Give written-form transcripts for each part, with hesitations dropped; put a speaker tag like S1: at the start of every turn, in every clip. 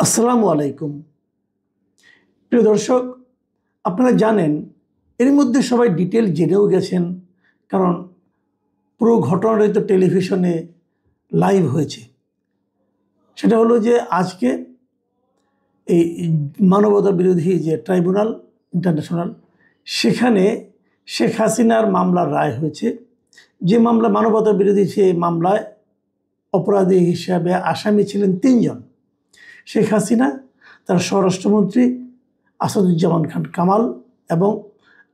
S1: আসসালামু আলাইকুম। প্রিয় দর্শক, আপনারা জানেন এর মধ্যে সবাই ডিটেল জেনেও গেছেন, কারণ পুরো ঘটনাটাই তো টেলিভিশনে লাইভ হয়েছে। সেটা হলো যে আজকে এই মানবতা বিরোধী যে ট্রাইব্যুনাল ইন্টারন্যাশনাল, সেখানে শেখ হাসিনার মামলার রায় হয়েছে। যে মামলা মানবতা বিরোধী, সেই মামলায় অপরাধী হিসাবে আসামি ছিলেন তিনজন: শেখ হাসিনা, তার স্বরাষ্ট্রমন্ত্রী আসাদুজ্জামান খান কামাল এবং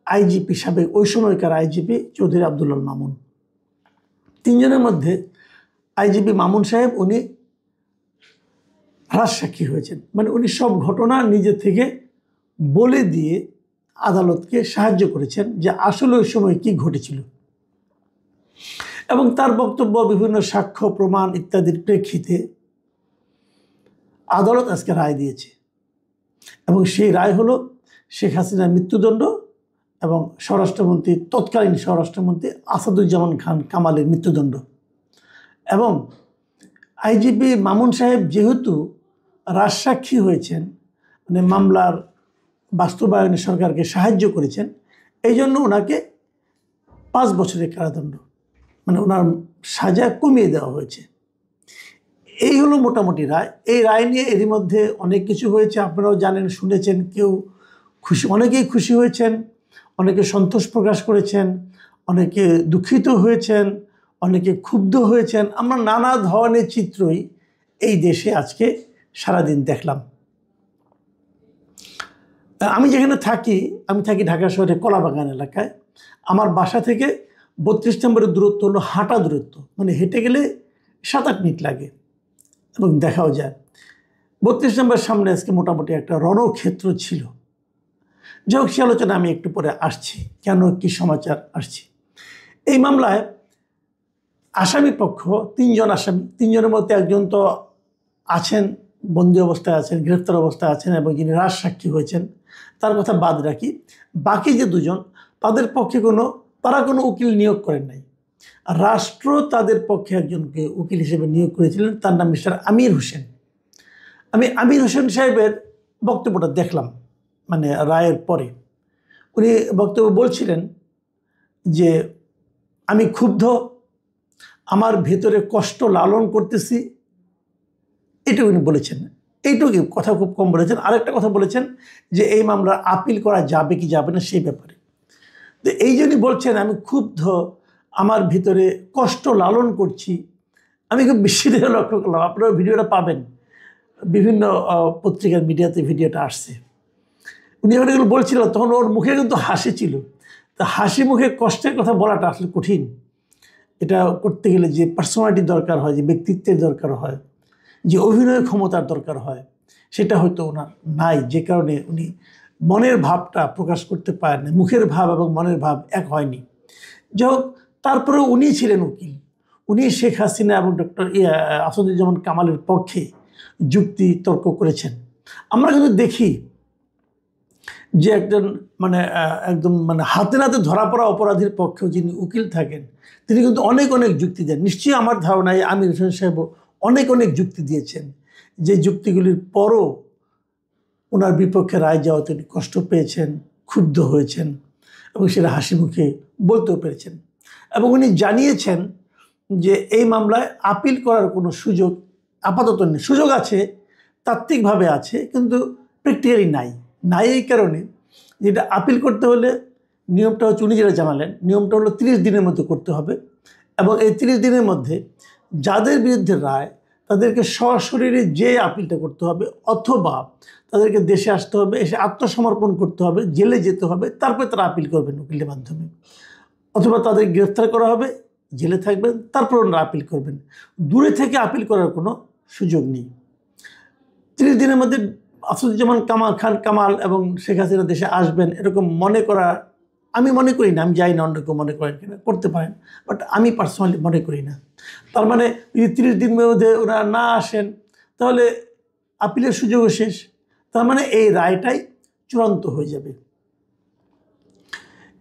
S1: আইজিপি, সাবেক ওই সময়কার আইজিপি চৌধুরী আবদুল্লাহ মামুন। তিনজনের মধ্যে আইজিপি মামুন সাহেব উনি রাজসাক্ষী হয়েছেন, মানে উনি সব ঘটনা নিজে থেকে বলে দিয়ে আদালতকে সাহায্য করেছেন যে আসলে ওই সময় কি ঘটেছিল, এবং তার বক্তব্য, বিভিন্ন সাক্ষ্য প্রমাণ ইত্যাদির প্রেক্ষিতে আদালত আজকে রায় দিয়েছে। এবং সেই রায় হলো শেখ হাসিনার মৃত্যুদণ্ড এবং তৎকালীন স্বরাষ্ট্রমন্ত্রী আসাদুজ্জামান খান কামালের মৃত্যুদণ্ড। এবং আইজিপি মামুন সাহেব যেহেতু রাজসাক্ষী হয়েছেন, মানে মামলার বাস্তবায়নে সরকারকে সাহায্য করেছেন, এই জন্য ওনাকে 5 বছরের কারাদণ্ড, মানে ওনার সাজা কমিয়ে দেওয়া হয়েছে। এই হলো মোটামুটি রায়। এই রায় নিয়ে এরই মধ্যে অনেক কিছু হয়েছে, আপনারাও জানেন, শুনেছেন। অনেকেই খুশি হয়েছেন, অনেকে সন্তোষ প্রকাশ করেছেন, অনেকে দুঃখিত হয়েছেন, অনেকে ক্ষুব্ধ হয়েছেন। আমরা নানা ধরনের চিত্রই এই দেশে আজকে সারাদিন দেখলাম। আমি যেখানে থাকি, আমি থাকি ঢাকা শহরে কলাবাগান এলাকায়। আমার বাসা থেকে 32 নম্বরের দূরত্ব হলো হাঁটা দূরত্ব, মানে হেঁটে গেলে 7-8 মিনিট লাগে এবং দেখাও যায়। 32 নম্বরের সামনে আজকে মোটামুটি একটা রণক্ষেত্র ছিল। যাই হোক, সে আলোচনা আমি একটু পরে আসছি, কেন কি সমাচার আসছি। এই মামলায় আসামি পক্ষ 3 জন আসামি। 3 জনের মধ্যে একজন তো আছেন, বন্দি অবস্থায় আছেন, গ্রেফতার অবস্থায় আছেন, এবং যিনি রাজসাক্ষী হয়েছেন তার কথা বাদ রাখি। বাকি যে 2 জন, তাদের পক্ষে তারা কোনো উকিল নিয়োগ করেন নাই। রাষ্ট্র তাদের পক্ষে একজনকে উকিল হিসেবে নিয়োগ করেছিলেন, তার নাম মিস্টার আমির হোসেন। আমি আমির হোসেন সাহেবের বক্তব্যটা দেখলাম, মানে রায়ের পরে। উনি বক্তব্য বলছিলেন যে আমি ক্ষুব্ধ, আমার ভেতরে কষ্ট লালন করতেছি, এটুকু উনি বলেছেন। এইটুকু কথা খুব কম বলেছেন। আরেকটা কথা বলেছেন যে এই মামলা আপিল করা যাবে কি যাবে না সেই ব্যাপারে। তো এই জন্যই বলছেন আমি ক্ষুব্ধ, আমার ভিতরে কষ্ট লালন করছি। আমি খুব বেশি দিনে লক্ষ্য করলাম, আপনারা ভিডিওটা পাবেন, বিভিন্ন পত্রিকার মিডিয়াতে ভিডিওটা আসছে। উনি যখন এগুলো বলছিল তখন ওর মুখে কিন্তু হাসি ছিল। তা হাসি মুখে কষ্টের কথা বলাটা আসলে কঠিন। এটা করতে গেলে যে পার্সোনালিটি দরকার হয়, যে ব্যক্তিত্বের দরকার হয়, যে অভিনয় ক্ষমতার দরকার হয়, সেটা হয়তো ওনার নাই, যে কারণে উনি মনের ভাবটা প্রকাশ করতে পারেন না। মুখের ভাব এবং মনের ভাব এক হয়নি। যাই হোক, তারপরে উনি ছিলেন উকিল। উনি শেখ হাসিনা এবং ডক্টর আসাদুজ্জামান কামালের পক্ষে যুক্তি তর্ক করেছেন। আমরা কিন্তু দেখি যে একদম হাতে নাতে ধরা পড়া অপরাধীর পক্ষেও যিনি উকিল থাকেন, তিনি কিন্তু অনেক যুক্তি দেন। নিশ্চয়ই আমার ধারণায় আমির হোসেন সাহেব অনেক যুক্তি দিয়েছেন, যে যুক্তিগুলির পরও ওনার বিপক্ষে রায় যাওয়া তিনি কষ্ট পেয়েছেন, ক্ষুব্ধ হয়েছেন, এবং সেটা হাসি মুখে বলতেও পেরেছেন। এবং উনি জানিয়েছেন যে এই মামলায় আপিল করার কোনো সুযোগ আপাতত নেই। সুযোগ আছে, তাত্ত্বিকভাবে আছে, কিন্তু প্র্যাকটিক্যালি নাই। এই কারণে যেটা আপিল করতে হলে নিয়মটা হচ্ছে, উনি যেটা জানালেন, নিয়মটা হলো 30 দিনের মধ্যে করতে হবে। এবং এই 30 দিনের মধ্যে যাদের বিরুদ্ধে রায়, তাদেরকে সশরীরে যে আপিলটা করতে হবে, অথবা তাদেরকে দেশে আসতে হবে, এসে আত্মসমর্পণ করতে হবে, জেলে যেতে হবে, তারপরে তারা আপিল করবেন উকিলের মাধ্যমে। অথবা তাদের গ্রেফতার করা হবে, জেলে থাকবেন, তারপর ওনারা আপিল করবেন। দূরে থেকে আপিল করার কোনো সুযোগ নেই। 30 দিনের মধ্যে আসাদুজ্জামান খান কামাল এবং শেখ হাসিনা দেশে আসবেন, এরকম মনে করা আমি মনে করি না। আমি যাই না অন্য কেউ মনে করেন কিনা, করতে পারেন, বাট আমি পার্সোনালি মনে করি না। তার মানে যদি 30 দিনের মধ্যে ওনারা না আসেন, তাহলে আপিলের সুযোগও শেষ। তার মানে এই রায়টাই চূড়ান্ত হয়ে যাবে।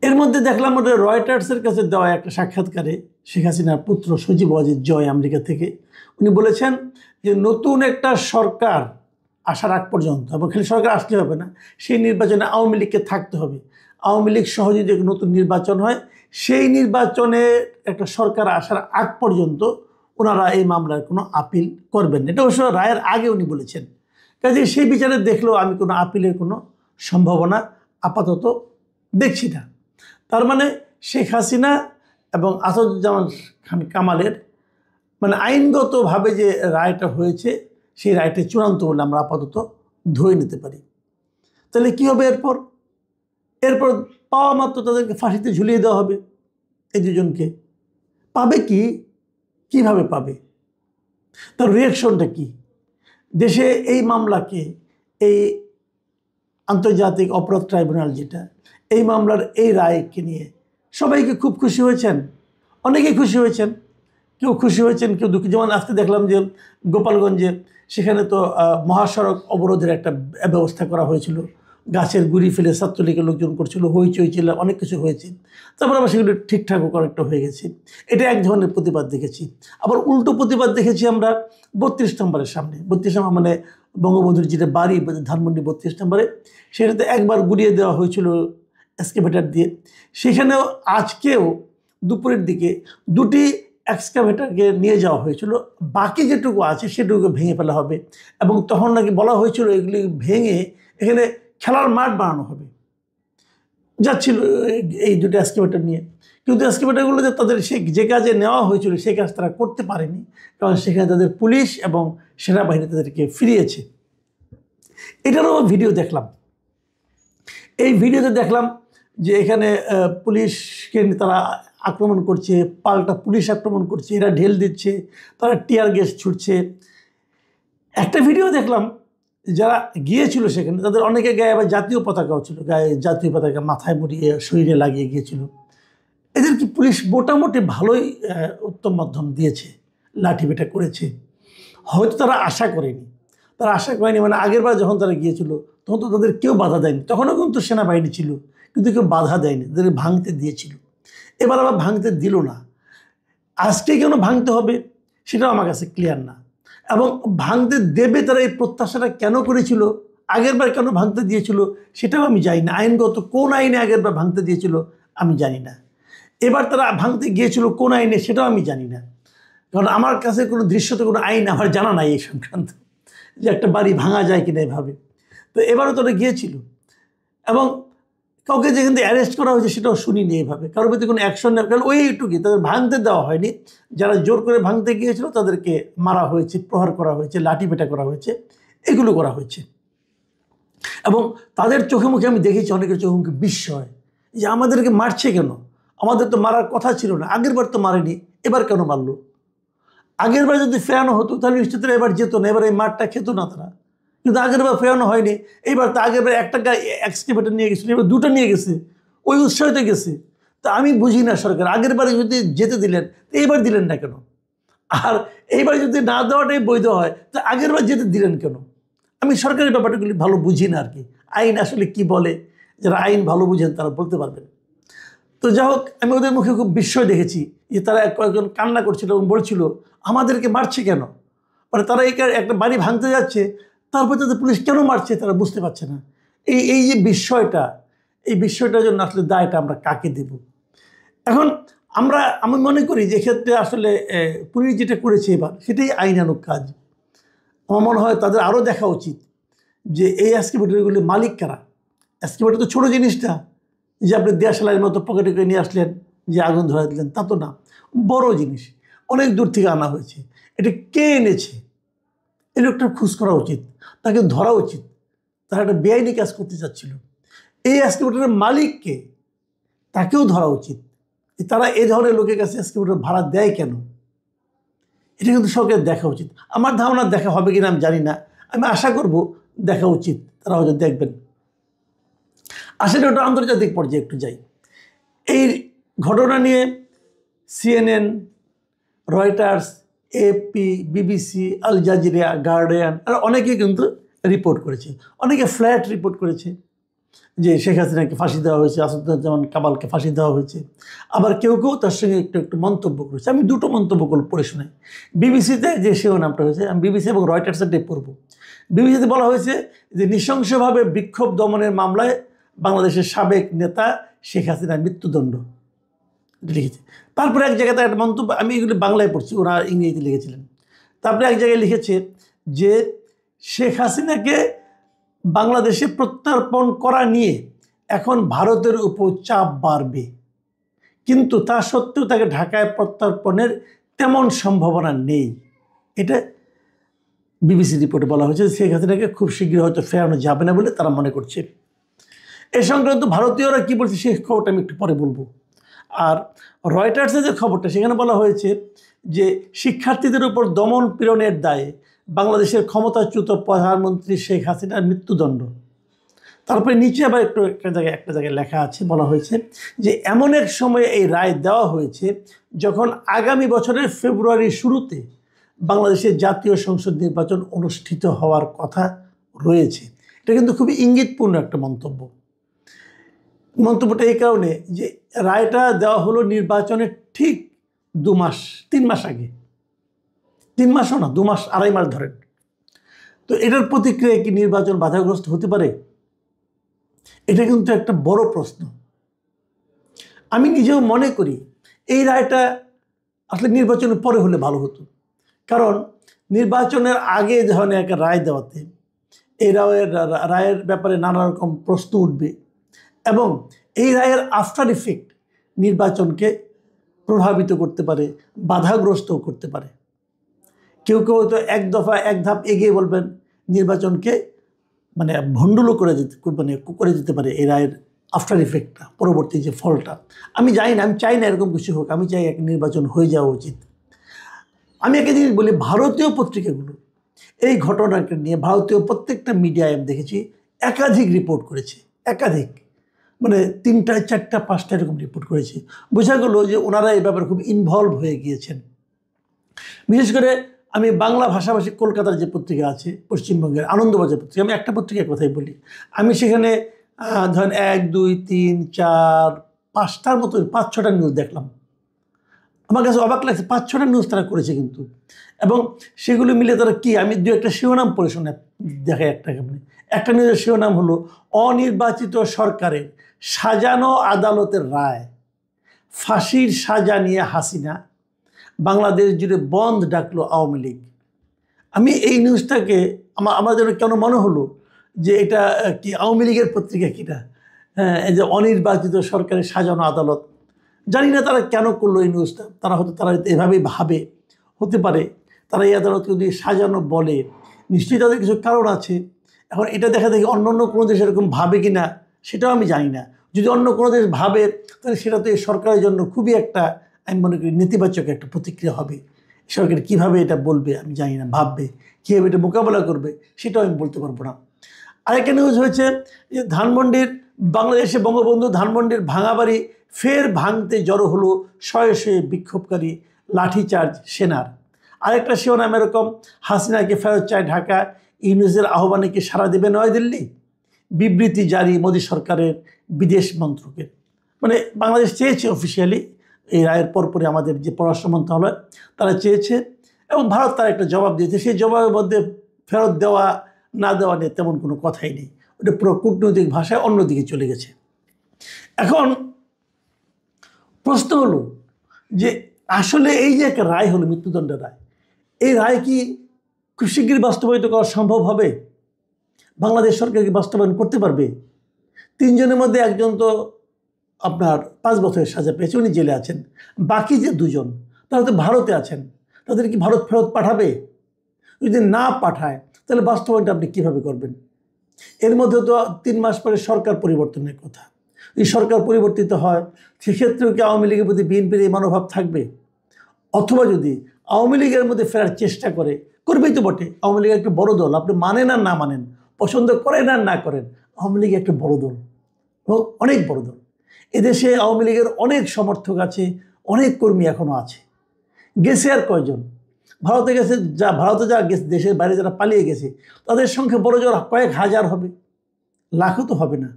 S1: এর মধ্যে দেখলাম ওদের রয়টার্সের কাছে দেওয়া একটা সাক্ষাৎকারে শেখ হাসিনার পুত্র সজীব ওয়াজেদ জয়, আমেরিকা থেকে, উনি বলেছেন যে নতুন একটা সরকার আসার আগ পর্যন্ত, এবং খালি সরকার আসলে হবে না, সেই নির্বাচনে আওয়ামী লীগকে থাকতে হবে। আওয়ামী লীগ সহ যদি নতুন নির্বাচন হয়, সেই নির্বাচনে একটা সরকার আসার আগ পর্যন্ত ওনারা এই মামলার কোনো আপিল করবেন না। এটা অবশ্য রায়ের আগে উনি বলেছেন। কাজে সেই বিচারে দেখলেও আমি কোনো আপিলের কোনো সম্ভাবনা আপাতত দেখছি না। তার মানে শেখ হাসিনা এবং আসাদুজ্জামান খান কামালের মানে আইনগতভাবে যে রায়টা হয়েছে, সেই রায়টা চূড়ান্ত বলে আমরা আপাতত ধরে নিতে পারি। তাহলে কী হবে এরপর? এরপর পাওয়া মাত্র তাদেরকে ফাঁসিতে ঝুলিয়ে দেওয়া হবে এই দুজনকে। পাবে কি, কিভাবে পাবে, তার রিয়াকশনটা কি? দেশে এই মামলাকে, এই আন্তর্জাতিক অপরাধ ট্রাইব্যুনাল যেটা, এই মামলার এই রায়কে নিয়ে সবাইকে খুব খুশি হয়েছেন, অনেকেই খুশি হয়েছেন। কেউ খুশি হয়েছেন, কেউ দুঃখী। যেমন আজকে দেখলাম যে গোপালগঞ্জে সেখানে তো মহাসড়ক অবরোধের একটা ব্যবস্থা করা হয়েছিল, গাছের গুঁড়ি ফেলে ছাত্রলীগের লোকজন করছিল, হইচই ছিল, অনেক কিছু হয়েছে। তারপর আবার সেগুলো ঠিকঠাকও কয়েকটা হয়ে গেছে। এটা এক ধরনের প্রতিবাদ দেখেছি। আবার উল্টো প্রতিবাদ দেখেছি আমরা ৩২ নম্বরের সামনে। ৩২ নম্বর মানে বঙ্গবন্ধুর যেটা বাড়ি ধানমন্ডি ৩২ নম্বরে, সেটাতে একবার গুড়িয়ে দেওয়া হয়েছিল এক্সকাভেটার দিয়ে। সেখানেও আজকেও দুপুরের দিকে দুটি এক্সকাভেটারকে নিয়ে যাওয়া হয়েছিল, বাকি যেটুকু আছে সেটুকু ভেঙে ফেলা হবে। এবং তখন নাকি বলা হয়েছিল এগুলি ভেঙে এখানে খেলার মাঠ বানানো হবে, যাচ্ছিল এই দুটো এক্সকাভেটার নিয়ে। কিন্তু এক্সকাভেটারগুলো যে তাদের যে কাজে নেওয়া হয়েছিল সেই কাজ তারা করতে পারেনি, কারণ সেখানে তাদের পুলিশ এবং সেনাবাহিনী তাদেরকে ফিরিয়েছে। এটারও ভিডিও দেখলাম। এই ভিডিওতে দেখলাম যে এখানে পুলিশকে তারা আক্রমণ করছে, পাল্টা পুলিশ আক্রমণ করছে, এরা ঢেল দিচ্ছে, তারা টিয়ার গ্যাস ছুটছে। একটা ভিডিও দেখলাম, যারা গিয়েছিল সেখানে তাদের অনেকে গায়ে আবার জাতীয় পতাকাও ছিল, গায়ে জাতীয় পতাকা মাথায় মুড়িয়ে শরীরে লাগিয়ে গিয়েছিল। এদের কি পুলিশ মোটামুটি ভালোই উত্তম মাধ্যম দিয়েছে, লাঠিপেটা করেছে। হয়তো তারা আশা করেনি, মানে আগেরবার যখন তারা গিয়েছিল তখন তো তাদের কেউ বাধা দেয়নি, তখনও কিন্তু সেনাবাহিনী ছিল, কিন্তু কেউ বাধা দেয়নি, তাদের ভাঙতে দিয়েছিল। এবার আবার ভাঙতে দিল না। আজকে কেন ভাঙতে হবে সেটাও আমার কাছে ক্লিয়ার না। এবং ভাঙতে দেবে তারা এই প্রত্যাশাটা কেন করেছিল, আগেরবার কেন ভাঙতে দিয়েছিল সেটাও আমি জানি না। আইনগত কোন আইনে আগেরবার ভাঙতে দিয়েছিল আমি জানি না। এবার তারা ভাঙতে গিয়েছিল কোন আইনে সেটাও আমি জানি না, কারণ আমার কাছে কোনো দৃশ্যত কোনো আইন আমার জানা নাই এই সংক্রান্ত, যে একটা বাড়ি ভাঙা যায় কিনা এভাবে। তো এবারও তারা গিয়েছিল, এবং কাউকে যেখান থেকে অ্যারেস্ট করা হয়েছে সেটাও শুনিনি এইভাবে, কারোর প্রতি কোনো অ্যাকশন নেই। কারণ ওইটুকুই, তাদের ভাঙতে দেওয়া হয়নি। যারা জোর করে ভাঙতে গিয়েছিল তাদেরকে মারা হয়েছে, প্রহার করা হয়েছে, লাঠিপেটা করা হয়েছে, এগুলো করা হয়েছে। এবং তাদের চোখে মুখে আমি দেখেছি, অনেকের চোখে মুখে বিস্ময়, যে আমাদেরকে মারছে কেন, আমাদের তো মারার কথা ছিল না, আগেরবার তো মারেনি, এবার কেন মারলো? আগেরবার যদি ফেরানো হতো তাহলে নিশ্চিত এবার যেত না, এবার এই মারটা খেত না তারা। কিন্তু আগেরবার ফেরানো হয়নি, এইবার তো আগেরবার একটা এক্সকাভেটর নিয়ে গেছিল, এবার দুটো নিয়ে গেছে, ওই উৎসাহিত গেছে। তা আমি বুঝি না সরকার আগেরবারে যদি যেতে দিলেন এইবার দিলেন না কেন? আর এইবার যদি না দেওয়াটাই বৈধ হয় তো আগেরবার যেতে দিলেন কেন? আমি সরকারের ব্যাপারগুলি ভালো বুঝি না আর কি। আইন আসলে কি বলে, যারা আইন ভালো বুঝেন তারা বলতে পারবেন। তো যাই হোক, আমি ওদের মুখে খুব বিস্ময় দেখেছি যে তারা কয়েকজন কান্না করছিল এবং বলছিল আমাদেরকে মারছে কেন। মানে তারা এই একটা বাড়ি ভাঙতে যাচ্ছে, তারপর তাদের পুলিশ কেন মারছে তারা বুঝতে পারছে না। এই যে বিস্ময়টা, এই বিস্ময়টার জন্য আসলে দায়টা আমরা কাকে দেব? এখন আমি মনে করি যে ক্ষেত্রে আসলে পুলিশ যেটা করেছে এবার সেটাই আইনানুগ কাজ। আমার মনে হয় তাদের আরও দেখা উচিত যে এই এক্সকাভেটরগুলির মালিক কারা। এক্সকাভেটর তো ছোটো জিনিসটা, যে আপনি দেশালাইয়ের মতো পকেটে করে নিয়ে আসলেন, যে আগুন ধরা দিলেন, তা তো না। বড় জিনিস, অনেক দূর থেকে আনা হয়েছে। এটা কে এনেছে এই লোকটার খোঁজ করা উচিত, তাকে ধরা উচিত। তারা একটা বেআইনি কাজ করতে চাচ্ছিল। এই এক্সকাভেটরের মালিককে, তাকেও ধরা উচিত। তারা এই ধরনের লোকের কাছে এক্সকাভেটর ভাড়া দেয় কেন, এটা কিন্তু সরকারের দেখা উচিত। আমার ধারণা দেখা হবে কিনা আমি জানি না, আমি আশা করব দেখা উচিত, তারা হয়তো দেখবেন। আসলে ওটা আন্তর্জাতিক পর্যায়ে একটু যাই। এই ঘটনা নিয়ে CNN, Reuters, AP, BBC, Al Jazeera, Guardian আর অনেকেই কিন্তু রিপোর্ট করেছে, অনেকে ফ্ল্যাট রিপোর্ট করেছে। যে শেখ হাসিনাকে ফাঁসি দেওয়া হয়েছে, আসাদুজ্জামান কামালকে ফাঁসি দেওয়া হয়েছে। আবার কেউ কেউ তার সঙ্গে একটু একটু মন্তব্য করেছে। আমি দুটো মন্তব্য পড়ে শোনাই। বিবিসিতে যে শিরোনামটা হয়েছে, আমি বিবিসি এবং রয়টার্সেরটাই পড়ব। বিবিসিতে বলা হয়েছে যে নৃশংসভাবে বিক্ষোভ দমনের মামলায় বাংলাদেশের সাবেক নেতা শেখ হাসিনার মৃত্যুদণ্ড লিখেছে। তারপরে এক জায়গাতে একটা মন্তব্য, আমি এগুলি বাংলায় পড়ছি, ওরা ইংরেজিতে লিখেছিলেন। তারপরে এক জায়গায় লিখেছে যে শেখ হাসিনাকে বাংলাদেশে প্রত্যর্পণ করা নিয়ে এখন ভারতের উপর চাপ বাড়বে, কিন্তু তা সত্ত্বেও তাকে ঢাকায় প্রত্যর্পণের তেমন সম্ভাবনা নেই। এটা বিবিসি রিপোর্টে বলা হয়েছে। শেখ হাসিনাকে খুব শীঘ্রই হয়তো ফেরানো যাবে না বলে তারা মনে করছে। এ সংক্রান্ত ভারতীয়রা কী বলছে সেই খবরটা আমি একটু পরে বলবো। আর রয়টার্সের যে খবরটা, সেখানে বলা হয়েছে যে শিক্ষার্থীদের উপর দমন পীড়নের দায়ে বাংলাদেশের ক্ষমতাচ্যুত প্রধানমন্ত্রী শেখ হাসিনার মৃত্যুদণ্ড। তারপরে নিচে আবার একটা জায়গায় লেখা আছে, বলা হয়েছে যে এমন এক সময়ে এই রায় দেওয়া হয়েছে যখন আগামী বছরের ফেব্রুয়ারির শুরুতে বাংলাদেশের জাতীয় সংসদ নির্বাচন অনুষ্ঠিত হওয়ার কথা রয়েছে। এটা কিন্তু খুবই ইঙ্গিতপূর্ণ একটা মন্তব্য। মন্তব্যটা এই কারণে যে রায়টা দেওয়া হলো নির্বাচনের ঠিক 3 মাস আগে। 3 মাসও না, 2 মাস, 2.5 মাস ধরেন। তো এটার প্রতিক্রিয়া কি নির্বাচন বাধাগ্রস্ত হতে পারে? এটা কিন্তু একটা বড় প্রশ্ন। আমি নিজেও মনে করি এই রায়টা আসলে নির্বাচনের পরে হলে ভালো হতো। কারণ নির্বাচনের আগে ধরনের একটা রায় দেওয়াতে এই রায়ের ব্যাপারে নানা রকম প্রশ্ন উঠবে এবং এই রায়ের আফটার ইফেক্ট নির্বাচনকে প্রভাবিত করতে পারে, বাধাগ্রস্তও করতে পারে। কেউ কেউ তো এক ধাপ এগিয়ে বলবেন নির্বাচনকে মানে ভণ্ডুলো করে দিতে পারে এই রায়ের আফটার ইফেক্টটা, পরবর্তী যে ফলটা। আমি জানি না, আমি চাই না এরকম কিছু হোক, আমি চাই এক নির্বাচন হয়ে যাওয়া উচিত। আমি একটা জিনিস বলি, ভারতীয় পত্রিকাগুলো এই ঘটনাকে নিয়ে, ভারতীয় প্রত্যেকটা মিডিয়ায় আমি দেখেছি একাধিক রিপোর্ট করেছে, একাধিক, মানে 3টা 4টা 5টা এরকম রিপোর্ট করেছে। বোঝা গেল যে ওনারা এই ব্যাপারে খুব ইনভলভ হয়ে গিয়েছেন। বিশেষ করে আমি বাংলা ভাষাভাষী কলকাতার যে পত্রিকা আছে, পশ্চিমবঙ্গের আনন্দবাজার পত্রিকা, আমি একটা পত্রিকার কথাই বলি, আমি সেখানে ধরেন 1 2 3 4 5টার মতো 5-6টা নিউজ দেখলাম। আমার কাছে অবাক লাগছে, 5-6টা নিউজ তারা করেছে কিন্তু। এবং সেগুলো মিলে তারা কি, আমি 2-একটা শিরোনাম পড়ে শুনে দেখাই। একটা নিউজের শিরোনাম হলো অনির্বাচিত সরকারের সাজানো আদালতের রায়, ফাঁসির সাজা নিয়ে হাসিনা, বাংলাদেশ জুড়ে বন্ধ ডাকলো আওয়ামী লীগ। আমি এই নিউজটাকে আমার যেন কেন মনে হলো যে এটা কি আওয়ামী লীগের পত্রিকা কিনা। হ্যাঁ, এই যে অনির্বাচিত সরকারের সাজানো আদালত, জানি না তারা কেন করলো এই নিউজটা। তারা এভাবেই ভাবে, হতে পারে তারা এই আদালতকে যদি সাজানো বলে, নিশ্চয়ই তাদের কিছু কারণ আছে। এখন এটা দেখা দেখি অন্য কোনো দেশ এরকম ভাবে কি না সেটাও আমি জানি না। যদি অন্য কোনো দেশ ভাবে তাহলে সেটা তো এই সরকারের জন্য খুবই একটা, আমি মনে করি নেতিবাচক একটা প্রতিক্রিয়া হবে। সরকার কীভাবে এটা বলবে আমি জানি না, ভাববে কীভাবে এটা মোকাবেলা করবে সেটাও আমি বলতে পারবো না। আরেকটা নিউজ হয়েছে যে বাংলাদেশে বঙ্গবন্ধু ধানমন্ডির ভাঙা বাড়ি ফের ভাঙতে জড়ো হলো শয়ে শয়ে বিক্ষোভকারী, লাঠিচার্জ সেনার। আরেকটা শিরোনাম এরকম, হাসিনাকে ফেরত চায় ঢাকা, ইউনূসের আহ্বানে কি সাড়া দেবে নয়াদিল্লি, বিবৃতি জারি মোদী সরকারের বিদেশ মন্ত্রকের। মানে বাংলাদেশ চেয়েছে অফিসিয়ালি এই রায়ের পরপরই আমাদের যে পররাষ্ট্র মন্ত্রণালয় তারা চেয়েছে এবং ভারত তার একটা জবাব দিয়েছে। সেই জবাবের মধ্যে ফেরত দেওয়া না দেওয়া নিয়ে তেমন কোনো কথাই নেই, ওটা পুরো কূটনৈতিক ভাষায় অন্যদিকে চলে গেছে। এখন প্রশ্ন হলো যে আসলে এই যে একটা রায় হলো, মৃত্যুদণ্ডের রায়, এই রায় কি খুব শীঘ্রই বাস্তবায়িত করা সম্ভব হবে? বাংলাদেশ সরকার কি বাস্তবায়ন করতে পারবে? 3 জনের মধ্যে একজন তো আপনার 5 বছরের সাজা পেয়েছে, উনি জেলে আছেন। বাকি যে 2 জন তারা তো ভারতে আছেন, তাদের কি ভারত ফেরত পাঠাবে? যদি না পাঠায় তাহলে বাস্তবায়নটা আপনি কীভাবে করবেন? এর মধ্যে তো 3 মাস পরে সরকার পরিবর্তনের কথা। যদি সরকার পরিবর্তিত হয় সেক্ষেত্রেও কি আওয়ামী লীগের প্রতি বিএনপির এই মনোভাব থাকবে? অথবা যদি আওয়ামী লীগের মধ্যে ফেরার চেষ্টা করবেই তো বটে। আওয়ামী লীগ একটা বড় দল, আপনি মানেন আর না মানেন, পছন্দ করেন আর না করেন, আওয়ামী লীগ একটা বড় দল, অনেক বড় দল। এদেশে আওয়ামী লীগের অনেক সমর্থক আছে, অনেক কর্মী এখনও আছে। গেছে আর কয়জন? ভারতে গেছে, ভারতে যা গেছে, দেশের বাইরে যারা পালিয়ে গেছে তাদের সংখ্যা বড় জোর কয়েক হাজার হবে, লাখও তো হবে না।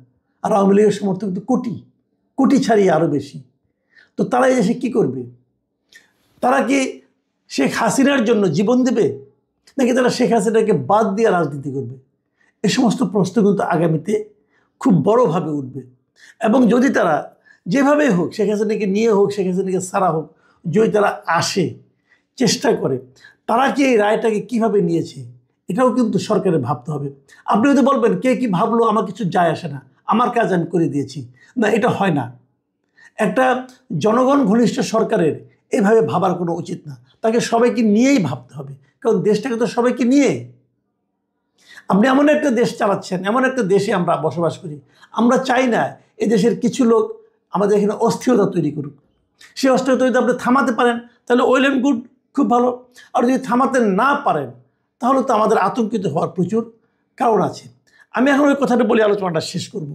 S1: আর আওয়ামী লীগের সমর্থক তো কোটি কোটি ছাড়িয়ে আরও বেশি। তো তারা এই দেশে কী করবে? তারা কি শেখ হাসিনার জন্য জীবন দেবে, নাকি তারা শেখ হাসিনাকে বাদ দিয়ে রাজনীতি করবে? এই সমস্ত প্রশ্ন কিন্তু আগামীতে খুব বড়োভাবে উঠবে। এবং যদি তারা যেভাবেই হোক, শেখ হাসিনাকে নিয়ে হোক, শেখ হাসিনাকে সারা হোক, যদি তারা আসে, চেষ্টা করে, তারা কি এই রায়টাকে কীভাবে নিয়েছে এটাও কিন্তু সরকারের ভাবতে হবে। আপনি যদি বলবেন কে কি ভাবলো আমার কিছু যায় আসে না, আমার কাজ আমি করে দিয়েছি, না, এটা হয় না। একটা জনগণ ঘনিষ্ঠ সরকারের এইভাবে ভাবার কোনো উচিত না। তাকে সবাইকে নিয়েই ভাবতে হবে, কারণ দেশটাকে তো সবাইকে নিয়ে। আপনি এমন একটা দেশ চালাচ্ছেন, এমন একটা দেশে আমরা বসবাস করি, আমরা চাই না এই দেশের কিছু লোক আমাদের এখানে অস্থিরতা তৈরি করুক। সেই অস্থিরতা যদি আপনি থামাতে পারেন তাহলে ওয়েল অ্যান্ড গুড, খুব ভালো। আর যদি থামাতে না পারেন তাহলে তো আমাদের আতঙ্কিত হওয়ার প্রচুর কারণ আছে। আমি এখন ওই কথাটা বলে আলোচনাটা শেষ করব।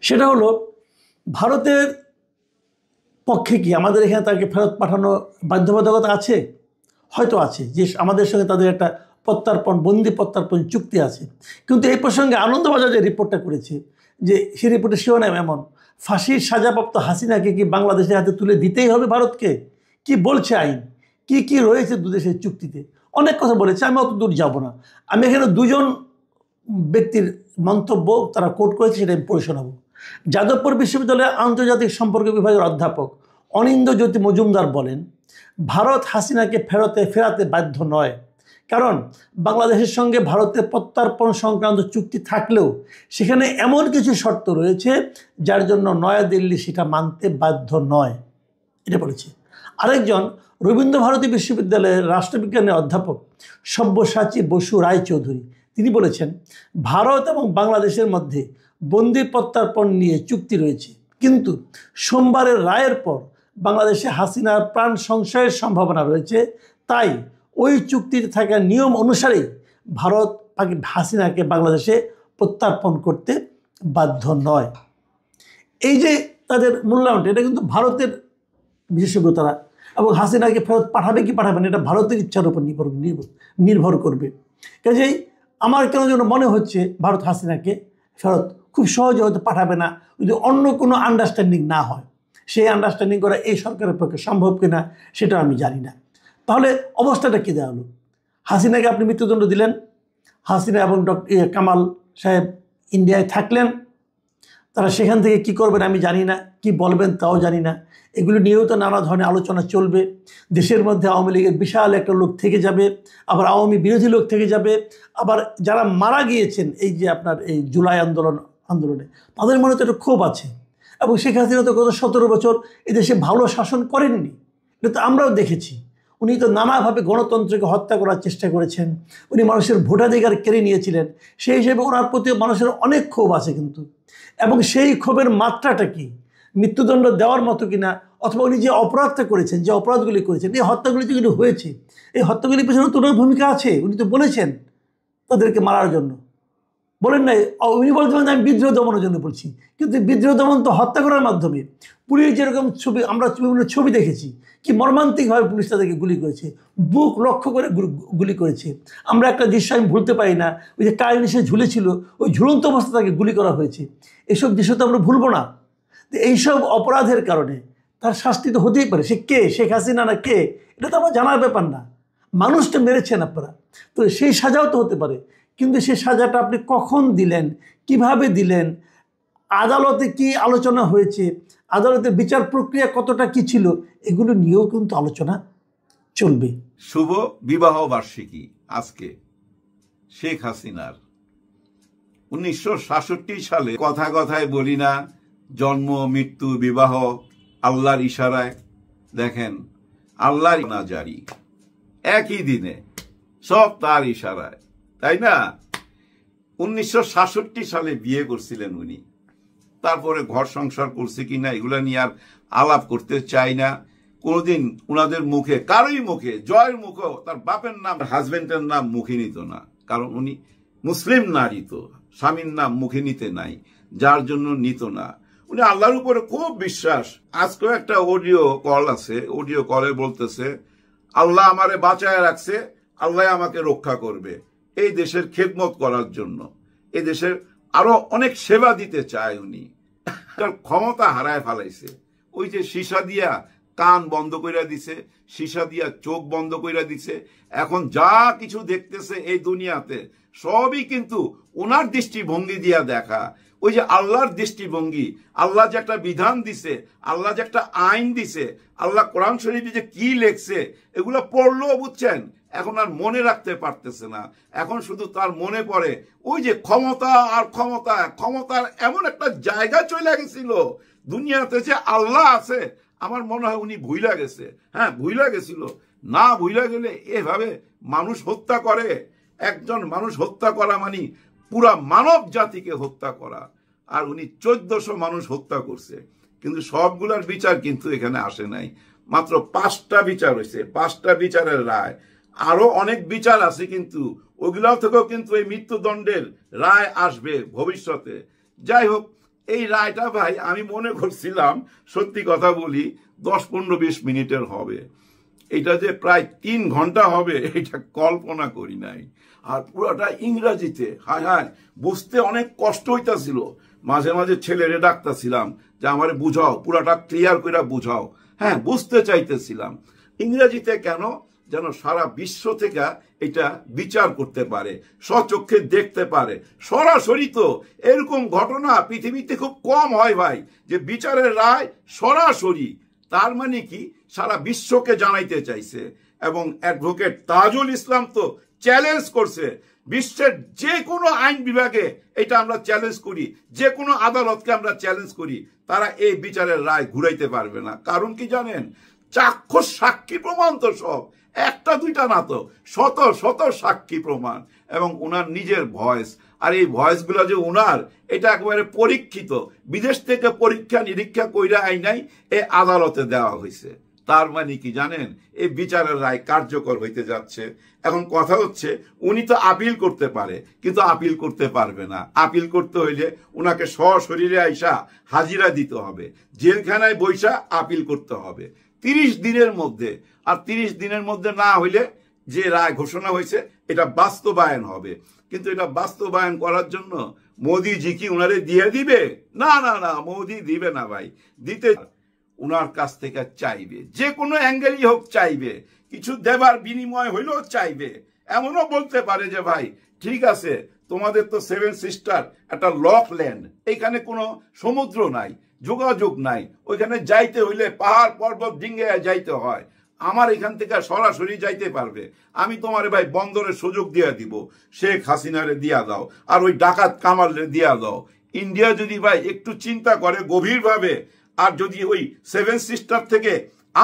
S1: সেটা হলো, ভারতের পক্ষে কি আমাদের এখানে তাকে ফেরত পাঠানো বাধ্যবাধকতা আছে? হয়তো আছে, যে আমাদের সঙ্গে তাদের একটা প্রত্যার্পণ, বন্দি প্রত্যার্পণ চুক্তি আছে। কিন্তু এই প্রসঙ্গে আনন্দবাজার যে রিপোর্টটা করেছে, যে সেই রিপোর্টে শিরোনাম এমন, ফাঁসির সাজাপ্রাপ্ত হাসিনাকে কি বাংলাদেশের হাতে তুলে দিতেই হবে ভারতকে? কি বলছে আইন, কি কি রয়েছে দুদেশের চুক্তিতে, অনেক কথা বলেছে। আমি অত দূর যাব না। আমি এখানে দুজন ব্যক্তির মন্তব্য তারা কোট করেছে, সেটা আমি পড়ে শোনাবো। যাদবপুর বিশ্ববিদ্যালয়ের আন্তর্জাতিক সম্পর্ক বিভাগের অধ্যাপক অনিন্দ্যজ্যোতি মজুমদার বলেন, ভারত হাসিনাকে ফেরাতে বাধ্য নয়, কারণ বাংলাদেশের সঙ্গে ভারতের প্রত্যার্পণ সংক্রান্ত চুক্তি থাকলেও সেখানে এমন কিছু শর্ত রয়েছে যার জন্য নয়াদিল্লি সেটা মানতে বাধ্য নয়, এটা বলেছে। আরেকজন রবীন্দ্রভারতী বিশ্ববিদ্যালয়ের রাষ্ট্রবিজ্ঞানের অধ্যাপক সব্যসাচী বসু রায়চৌধুরী, তিনি বলেছেন, ভারত এবং বাংলাদেশের মধ্যে বন্দি প্রত্যার্পণ নিয়ে চুক্তি রয়েছে, কিন্তু সোমবারের রায়ের পর বাংলাদেশে হাসিনার প্রাণ সংশয়ের সম্ভাবনা রয়েছে। তাই ওই চুক্তিতে থাকা নিয়ম অনুসারেই ভারত হাসিনাকে বাংলাদেশে প্রত্যার্পণ করতে বাধ্য নয়। এই যে তাদের মূল্যায়নটা, এটা কিন্তু ভারতের বিশেষজ্ঞতারা, এবং হাসিনাকে ফেরত পাঠাবে কি পাঠাবে না এটা ভারতের ইচ্ছার উপর নির্ভর করবে। কাজেই আমার কেন যেন মনে হচ্ছে ভারত হাসিনাকে ফেরত খুব সহজে হয়তো পাঠাবে না, যদি অন্য কোনো আন্ডারস্ট্যান্ডিং না হয়। সেই আন্ডারস্ট্যান্ডিং করা এই সরকারের পক্ষে সম্ভব কিনা সেটা আমি জানি না। তাহলে অবস্থাটা কী দেওয়া হলো? হাসিনাকে আপনি মৃত্যুদণ্ড দিলেন, হাসিনা এবং কামাল সাহেব ইন্ডিয়ায় থাকলেন, তারা সেখান থেকে কি করবেন আমি জানি না, কি বলবেন তাও জানি না। এগুলো নিয়েও তো নানা ধরনের আলোচনা চলবে। দেশের মধ্যে আওয়ামী লীগের বিশাল একটা লোক থেকে যাবে, আবার আওয়ামী বিরোধী লোক থেকে যাবে, আবার যারা মারা গিয়েছেন এই যে আপনার এই জুলাই আন্দোলনে তাদের মনে তো একটা ক্ষোভ আছে। এবং শেখ হাসিনা তো গত 17 বছর এদেশে ভালো শাসন করেননি, এটা তো আমরাও দেখেছি। উনি তো নানাভাবে গণতন্ত্রকে হত্যা করার চেষ্টা করেছেন, উনি মানুষের ভোটাধিকার কেড়ে নিয়েছিলেন। সেই হিসেবে ওনার প্রতি মানুষের অনেক ক্ষোভ আছে কিন্তু। এবং সেই ক্ষোভের মাত্রাটা কি, মৃত্যুদণ্ড দেওয়ার মতো কিনা, অথবা উনি যে অপরাধটা করেছেন, যে অপরাধগুলি করেছেন, এই হত্যাগুলি যেগুলি হয়েছে, এই হত্যাগুলির পেছনে তো ওনার ভূমিকা আছে। উনি তো বলেছেন তাদেরকে মারার জন্য, বলেন নাই? উনি বলছেন আমি বিদ্রোহ দমনের জন্য বলছি, কিন্তু বিদ্রোহ দমন তো হত্যা করার মাধ্যমে। পুলিশ যেরকম ছবি, আমরা বিভিন্ন ছবি দেখেছি, কি মর্মান্তিকভাবে পুলিশ তাদেরকে গুলি করেছে, বুক লক্ষ্য করে গুলি করেছে। আমরা একটা দৃশ্য আমি ভুলতে পারি না, ওই যে কার নিচে ঝুলেছিল, ওই ঝুলন্ত অবস্থা তাকে গুলি করা হয়েছে। এসব দৃশ্য তো আমরা ভুলবো না। তো এইসব অপরাধের কারণে তার শাস্তি তো হতেই পারে। সে কে, শেখ হাসিনা না কে, এটা তো আমার জানার ব্যাপার না। মানুষটা মেরেছেন আপনারা, তো সেই সাজাও তো হতে পারে। কিন্তু সেই সাজাটা আপনি কখন দিলেন, কিভাবে দিলেন, আদালতে কি আলোচনা হয়েছে, আদালতের বিচার প্রক্রিয়া কতটা কি ছিল, এগুলো নিয়েও কিন্তু আলোচনা চলবে।
S2: শুভ বিবাহ বার্ষিকী আজকে শেখ হাসিনার। 1967 সালে কথা কথায় বলি না, জন্ম মৃত্যু বিবাহ আল্লাহর ইশারায়। দেখেন, আল্লাহর না জারি, একই দিনে সব তার ইশারায়, তাই না? 1967 সালে বিয়ে করছিলেন উনি। তারপরে ঘর সংসার করছে কিনা এগুলা নিয়ে আর আলাপ করতে চাই না। কোনোদিন উনাদের মুখে, কারোই মুখে, জয়ের মুখে তার বাপের নাম, হাজবেন্ডের নাম মুখে নিত না, কারণ উনি মুসলিম নারী, তো স্বামীর নাম মুখে নিতে নাই, যার জন্য নিত না। উনি আল্লাহর উপরে খুব বিশ্বাস। আজকেও একটা অডিও কল আছে, অডিও কলে বলতেছে, আল্লাহ আমারে বাঁচায় রাখছে, আল্লাহ আমাকে রক্ষা করবে, এই দেশের খেদমত করার জন্য, এই দেশের আরো অনেক সেবা দিতে চায় উনি, তার ক্ষমতা হারায় ফেলাইছে। ওই যে সীসা দিয়া কান বন্ধ কইরা দিছে, সীসা দিয়া চোখ বন্ধ কইরা দিছে। এখন যা কিছু দেখতেছে এই দুনিয়াতে সবই কিন্তু ওনার দৃষ্টিভঙ্গি দিয়া দেখা। ওই যে আল্লাহর দৃষ্টিভঙ্গি, আল্লাহ যে একটা বিধান দিছে, আল্লাহ যে একটা আইন দিছে, আল্লাহ কোরআন শরীফে যে কি লেখছে, এগুলো পড়লেও বুঝছেন এখন আর মনে রাখতে পারতেছে না। এখন শুধু তার মনে পড়ে ওই যে ক্ষমতা আর ক্ষমতা, ক্ষমতার এমন একটা জায়গা চলে গেছিল দুনিয়াতে যে আল্লাহ আছে, আমার মনে হয় উনি ভুইলা গেছে। হ্যাঁ, ভুইলা গেছিল। না ভুইলা গেলে এভাবে মানুষ হত্যা করে, একজন মানুষ হত্যা করা মানে পুরা মানব জাতিকে হত্যা করা। আর উনি 1400 মানুষ হত্যা করছে, কিন্তু সবগুলার বিচার কিন্তু এখানে আসে নাই। মাত্র 5টা বিচার হয়েছে, 5টা বিচারের রায়। আরো অনেক বিচার আছে, কিন্তু ওগুলাও থেকেও কিন্তু এই মৃত্যুদণ্ডের রায় আসবে ভবিষ্যতে। যাই হোক, এই রায়টা ভাই আমি মনে করছিলাম, সত্যি কথা বলি, 10-15-20 মিনিটের হবে। এটা যে প্রায় 3 ঘন্টা হবে এটা কল্পনা করি নাই। আর পুরাটা ইংরাজিতে। হায় হায়, বুঝতে অনেক কষ্ট হইতাছিল। মাঝে মাঝে ছেলেরে ডাকতেছিলাম যে আমারে বুঝাও, পুরাটা ক্লিয়ার করে বুঝাও। হ্যাঁ, বুঝতে চাইতেছিলাম। ইংরেজিতে কেন? যেন সারা বিশ্ব থেকে এটা বিচার করতে পারে, স্বচক্ষে দেখতে পারে সরাসরি। তো এরকম ঘটনা পৃথিবীতে খুব কম হয় ভাই, যে বিচারের রায় সরাসরি। তার মানে কি, সারা বিশ্বকে জানাইতে চাইছে। এবং অ্যাডভোকেট তাজুল ইসলাম তো চ্যালেঞ্জ করছে, বিশ্বের যে কোনো আইন বিভাগে এটা আমরা চ্যালেঞ্জ করি, যে কোনো আদালতকে আমরা চ্যালেঞ্জ করি, তারা এই বিচারের রায় ঘুরাইতে পারবে না। কারণ কি জানেন? চাক্ষুষ সাক্ষী প্রমাণ তো সব, একটা দুইটা না তো, শত শত সাক্ষী প্রমাণ এবং ওনার নিজের ভয়েস। আর এই ভয়েসগুলো যে ওনার, এটা একেবারে পরীক্ষিত, বিদেশ থেকে পরীক্ষা নিরীক্ষা কইরা আইনাই এই আদালতে দেওয়া হয়েছে। তার মানে কি জানেন? এই বিচারের রায় কার্যকর হইতে যাচ্ছে। এখন কথা হচ্ছে, উনি তো আপিল করতে পারে, কিন্তু আপিল করতে পারবে না। আপিল করতে হইলে ওনাকে সশরীরে আইসা হাজিরা দিতে হবে, জেলখানায় বৈশা আপিল করতে হবে 30 দিনের মধ্যে। আর 30 দিনের মধ্যে না হইলে যে রায় ঘোষণা হয়েছে এটা বাস্তবায়ন হবে। কিন্তু এটা বাস্তবায়ন করার জন্য মোদিজি কি উনারে দিয়ে দিবে? না না না, মোদি দিবে না ভাই। দিতে উনার কাছ থেকে চাইবে, যে কোনো অ্যাঙ্গেলই হোক চাইবে, কিছু দেবার বিনিময় হইলেও চাইবে। এমনও বলতে পারে যে ভাই ঠিক আছে, তোমাদের তো 7 সিস্টার একটা লক ল্যান্ড, এখানে কোনো সমুদ্র নাই, যোগাযোগ নাই, ওইখানে যাইতে হইলে পাহাড় পর্বত ডিঙ্গে যাইতে হয়। আমার এখান থেকে সরাসরি যাইতে পারবে, আমি তোমারে ভাই বন্দরের সুযোগ দিয়া দিব, শেখ হাসিনারে দিয়া দাও, আর ওই ডাকাত কামালরে দিয়া দাও। ইন্ডিয়া যদি ভাই একটু চিন্তা করে গভীরভাবে, আর যদি ওই 7 সিস্টার থেকে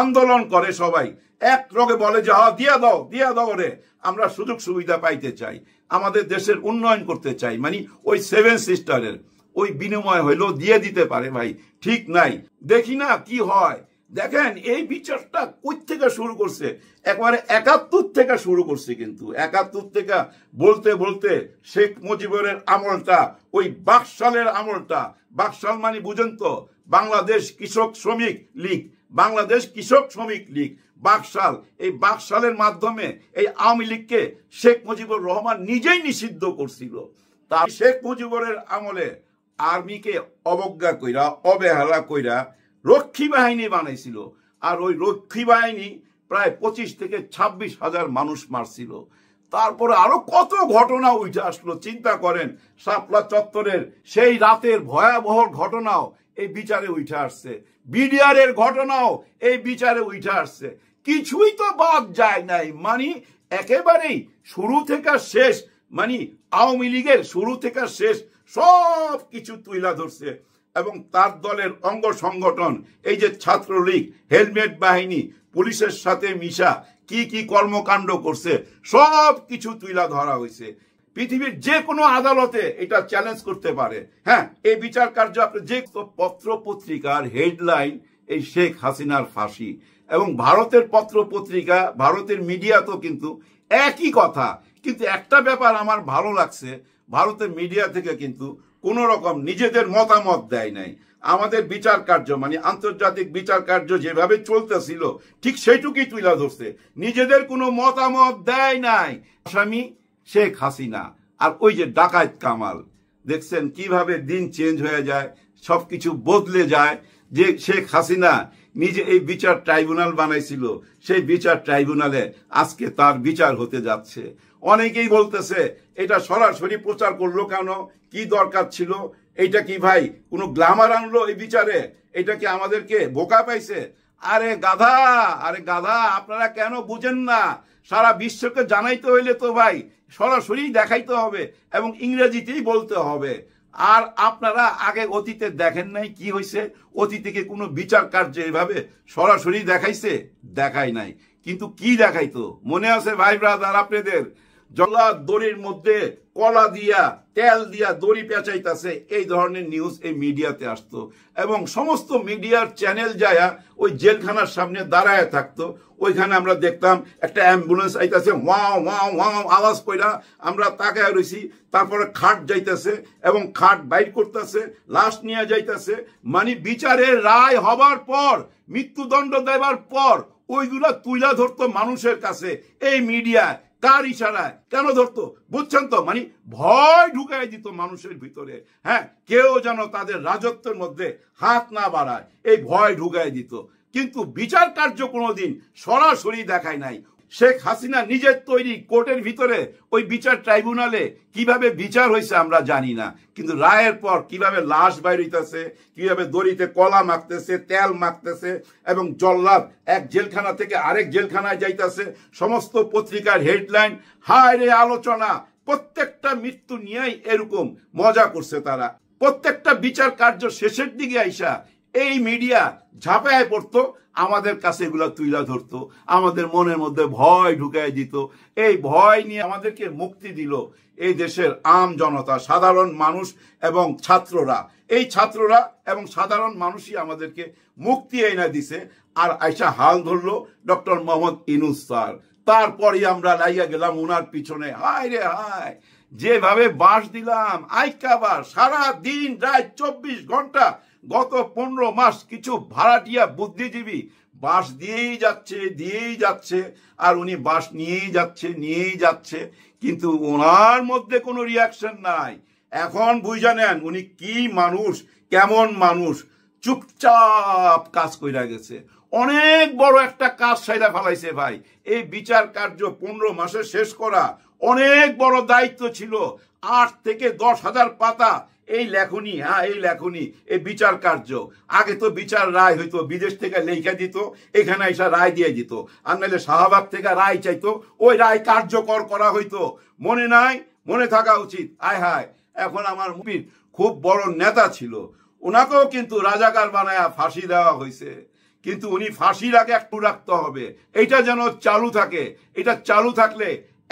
S2: আন্দোলন করে, সবাই এক রগে বলে যে হ্যাঁ দিয়া দাও রে, আমরা সুযোগ সুবিধা পাইতে চাই, আমাদের দেশের উন্নয়ন করতে চাই, মানে ওই 7 সিস্টারের ওই বিনিময় হইলেও দিয়ে দিতে পারে ভাই। ঠিক নাই, দেখি না কি হয়। দেখেন এই বিচারটা কই থেকে শুরু করছে, একবারে 71 থেকে শুরু করছে। কিন্তু 71 থেকে বলতে বলতে শেখ মুজিবের আমলটা, ওই বাকশালের আমলটা, বাকশাল মানে বুঝেন তো, বাংলাদেশ কৃষক শ্রমিক লীগ, বাংলাদেশ কৃষক শ্রমিক লীগ, বাকশাল। এই বাকশালের মাধ্যমে এই আওয়ামী লীগকে শেখ মুজিবুর রহমান নিজেই নিষিদ্ধ করছিল। তা শেখ মুজিবুরের আমলে আর্মিকে অবজ্ঞা কইরা, অবহেলা কইরা রক্ষী বাহিনী বানাইছিল। আর ওই রক্ষী বাহিনী প্রায় 25 থেকে 26 হাজার মানুষ মারছিল। তারপরে আরো কত ঘটনা উঠে আসলো, চিন্তা করেন। শাপলা চত্বরের সেই রাতের ভয়াবহ ঘটনাও এই বিচারে উঠে আসছে, বিডিআর এর ঘটনাও এই বিচারে উঠে আসছে। কিছুই তো বাদ যায় নাই, মানে একেবারেই শুরু থেকে শেষ, মানে আওয়ামী লীগের শুরু থেকে শেষ সব কিছু তুইলা ধরছে। এবং তার দলের অঙ্গ সংগঠন, এই যে ছাত্রলীগ, হেলমেট বাহিনী, পুলিশের সাথে মিশা কি কি কর্মকাণ্ড করছে, সব কিছু তুইলা ধরা হয়েছে। পৃথিবীর যে কোনো আদালতে এটা চ্যালেঞ্জ করতে পারে। হ্যাঁ, এই বিচার কার্য আপনি যে পত্র পত্রিকার হেডলাইন এই শেখ হাসিনার ফাঁসি, এবং ভারতের পত্র পত্রিকা, ভারতের মিডিয়া তো কিন্তু একই কথা। কিন্তু একটা ব্যাপার আমার ভালো লাগছে, ভারতের মিডিয়া থেকে কিন্তু কোন রকম নিজেদের মতামত দেয় নাই। আমাদের বিচার কার্য, মানে আন্তর্জাতিক বিচার কার্য যেভাবে চলতেছিল ঠিক সেইটুকুই তুলে ধরছে, নিজেদের কোনো মতামত দেয় নাই। আসামি শেখ হাসিনা আর ওই যে ডাকাত কামাল, দেখছেন কিভাবে দিন চেঞ্জ হয়ে যায়, সবকিছু বদলে যায়। যে শেখ হাসিনা নিজে এই বিচার ট্রাইব্যুনাল বানাইছিল, সেই বিচার ট্রাইব্যুনালে আজকে তার বিচার হতে যাচ্ছে। অনেকেই বলতেছে এটা সরাসরি প্রচার করলো কেন, কি দরকার ছিল, এটা কি ভাই কোনো গ্ল্যামার আনলো এই বিচারে, এটা কি আমাদেরকে বোকা পাইছে? আরে গাধা, আরে গাধা, আপনারা কেন বুঝেন না? সারা বিশ্বকে জানাইতে হইলে তো ভাই সরাসরি দেখাইতে হবে এবং ইংরেজিতেই বলতে হবে। আর আপনারা আগে অতীতে দেখেন নাই কি হয়েছে? অতীতে কি কোনো বিচার কার্য এভাবে সরাসরি দেখাইছে? দেখাই নাই। কিন্তু কি দেখাইতো মনে আছে ভাই ব্রাদার আপনাদের? জল্লাদ দড়ির মধ্যে কলা দিয়া তেল দিয়া দড়ি পেঁচাইতেছে, এই ধরনের নিউজ এই মিডিয়াতে আসতো এবং সমস্ত মিডিয়ার চ্যানেল যায়া ওই জেলখানার সামনে দাঁড়ায় থাকতো। ওইখানে আমরা দেখতাম একটা অ্যাম্বুলেন্স আইতাছে, ওয়াও ওয়াও ওয়াও আওয়াজ কইরা আমরা তাকায় রইছি। তারপরে খাট যাইতেছে এবং খাট বাইর করতেছে, লাশ নিয়ে যাইতেছে। মানে বিচারের রায় হবার পর, মৃত্যুদণ্ড দেবার পর ওইগুলা তুইলা ধরতো মানুষের কাছে এই মিডিয়া। কার ইশারায় কেন ধরতো বুঝছেন তো? মানে ভয় ঢুকাই দিত মানুষের ভিতরে। হ্যাঁ, কেউ যেন তাদের রাজত্বের মধ্যে হাত না বাড়ায়, এই ভয় ঢুকাই দিত। কিন্তু বিচার কার্য কোনোদিন সরাসরি দেখায় নাই। শেখ হাসিনা নিজের তৈরি কোর্টের ভিতরে ওই বিচার ট্রাইব্যুনালে কিভাবে বিচার হয়েছে আমরা জানি না, কিন্তু রায়ের পর কিভাবে লাশ বাইর হইতেছে, কিভাবে দড়িতে কলা মাখতেছে, তেল মাখতেছে এবং জল্লাদ এক জেলখানা থেকে আরেক জেলখানায় যাইতেছে। সমস্ত পত্রিকার হেডলাইন, হায় রে আলোচনা, প্রত্যেকটা মৃত্যু নিয়েই এরকম মজা করছে তারা। প্রত্যেকটা বিচার কার্য শেষের দিকে আইসা এই মিডিয়া ঝাঁপায় পড়তো, আমাদের কাছে এগুলা তুইলা ধরতো, আমাদের মনের মধ্যে ভয় ঢুকাই দিত। এই ভয় নিয়ে আমাদেরকে মুক্তি দিল এই দেশের আম জনতা, সাধারণ মানুষ এবং ছাত্ররা। এই ছাত্ররা এবং সাধারণ মানুষই আমাদেরকে মুক্তি এনে দিছে। আর আইসা হাল ধরলো ডক্টর মোহাম্মদ ইউনূস স্যার। তারপরই আমরা লাইয়া গেলাম উনার পিছনে। হায় রে হায়, যেভাবে বাঁশ দিলাম আইকাবার সারা দিন রাত 24 ঘন্টা, গত 15 মাস কিছু ভাড়াটিয়া বুদ্ধিজীবী বাঁশ দিয়েই যাচ্ছে আর উনি বাঁশ নিয়েই যাচ্ছে, কিন্তু ওনার মধ্যে কোনো রিয়াকশন নাই। এখন বুঝা নেন উনি কি মানুষ, কেমন মানুষ। চুপচাপ কাজ কইরা গেছে, অনেক বড় একটা কাজ সাইরা ফেলাইছে ভাই। এই বিচার কার্য 15 মাসে শেষ করা অনেক বড় দায়িত্ব ছিল। 8 থেকে 10,000 পাতা এই লেখনী, এই বিচার কার্য। আগে তো বিচার রায় হইতো, বিদেশ থেকে লেখা দিত, এখানে এসে রায় দিয়ে দিত। আর নাহলে শাহবাগ থেকে রায় চাইতো, ওই রায় কার্যকর করা হইতো। মনে নাই? মনে থাকা উচিত। আয় হায়, এখন আমার মুপির খুব বড় নেতা ছিল, ওনাকেও কিন্তু রাজাকার বানায়া ফাঁসি দেওয়া হয়েছে। কিন্তু উনি ফাঁসির আগে একটু রাখতে হবে, এটা যেন চালু থাকে। এটা চালু থাকলে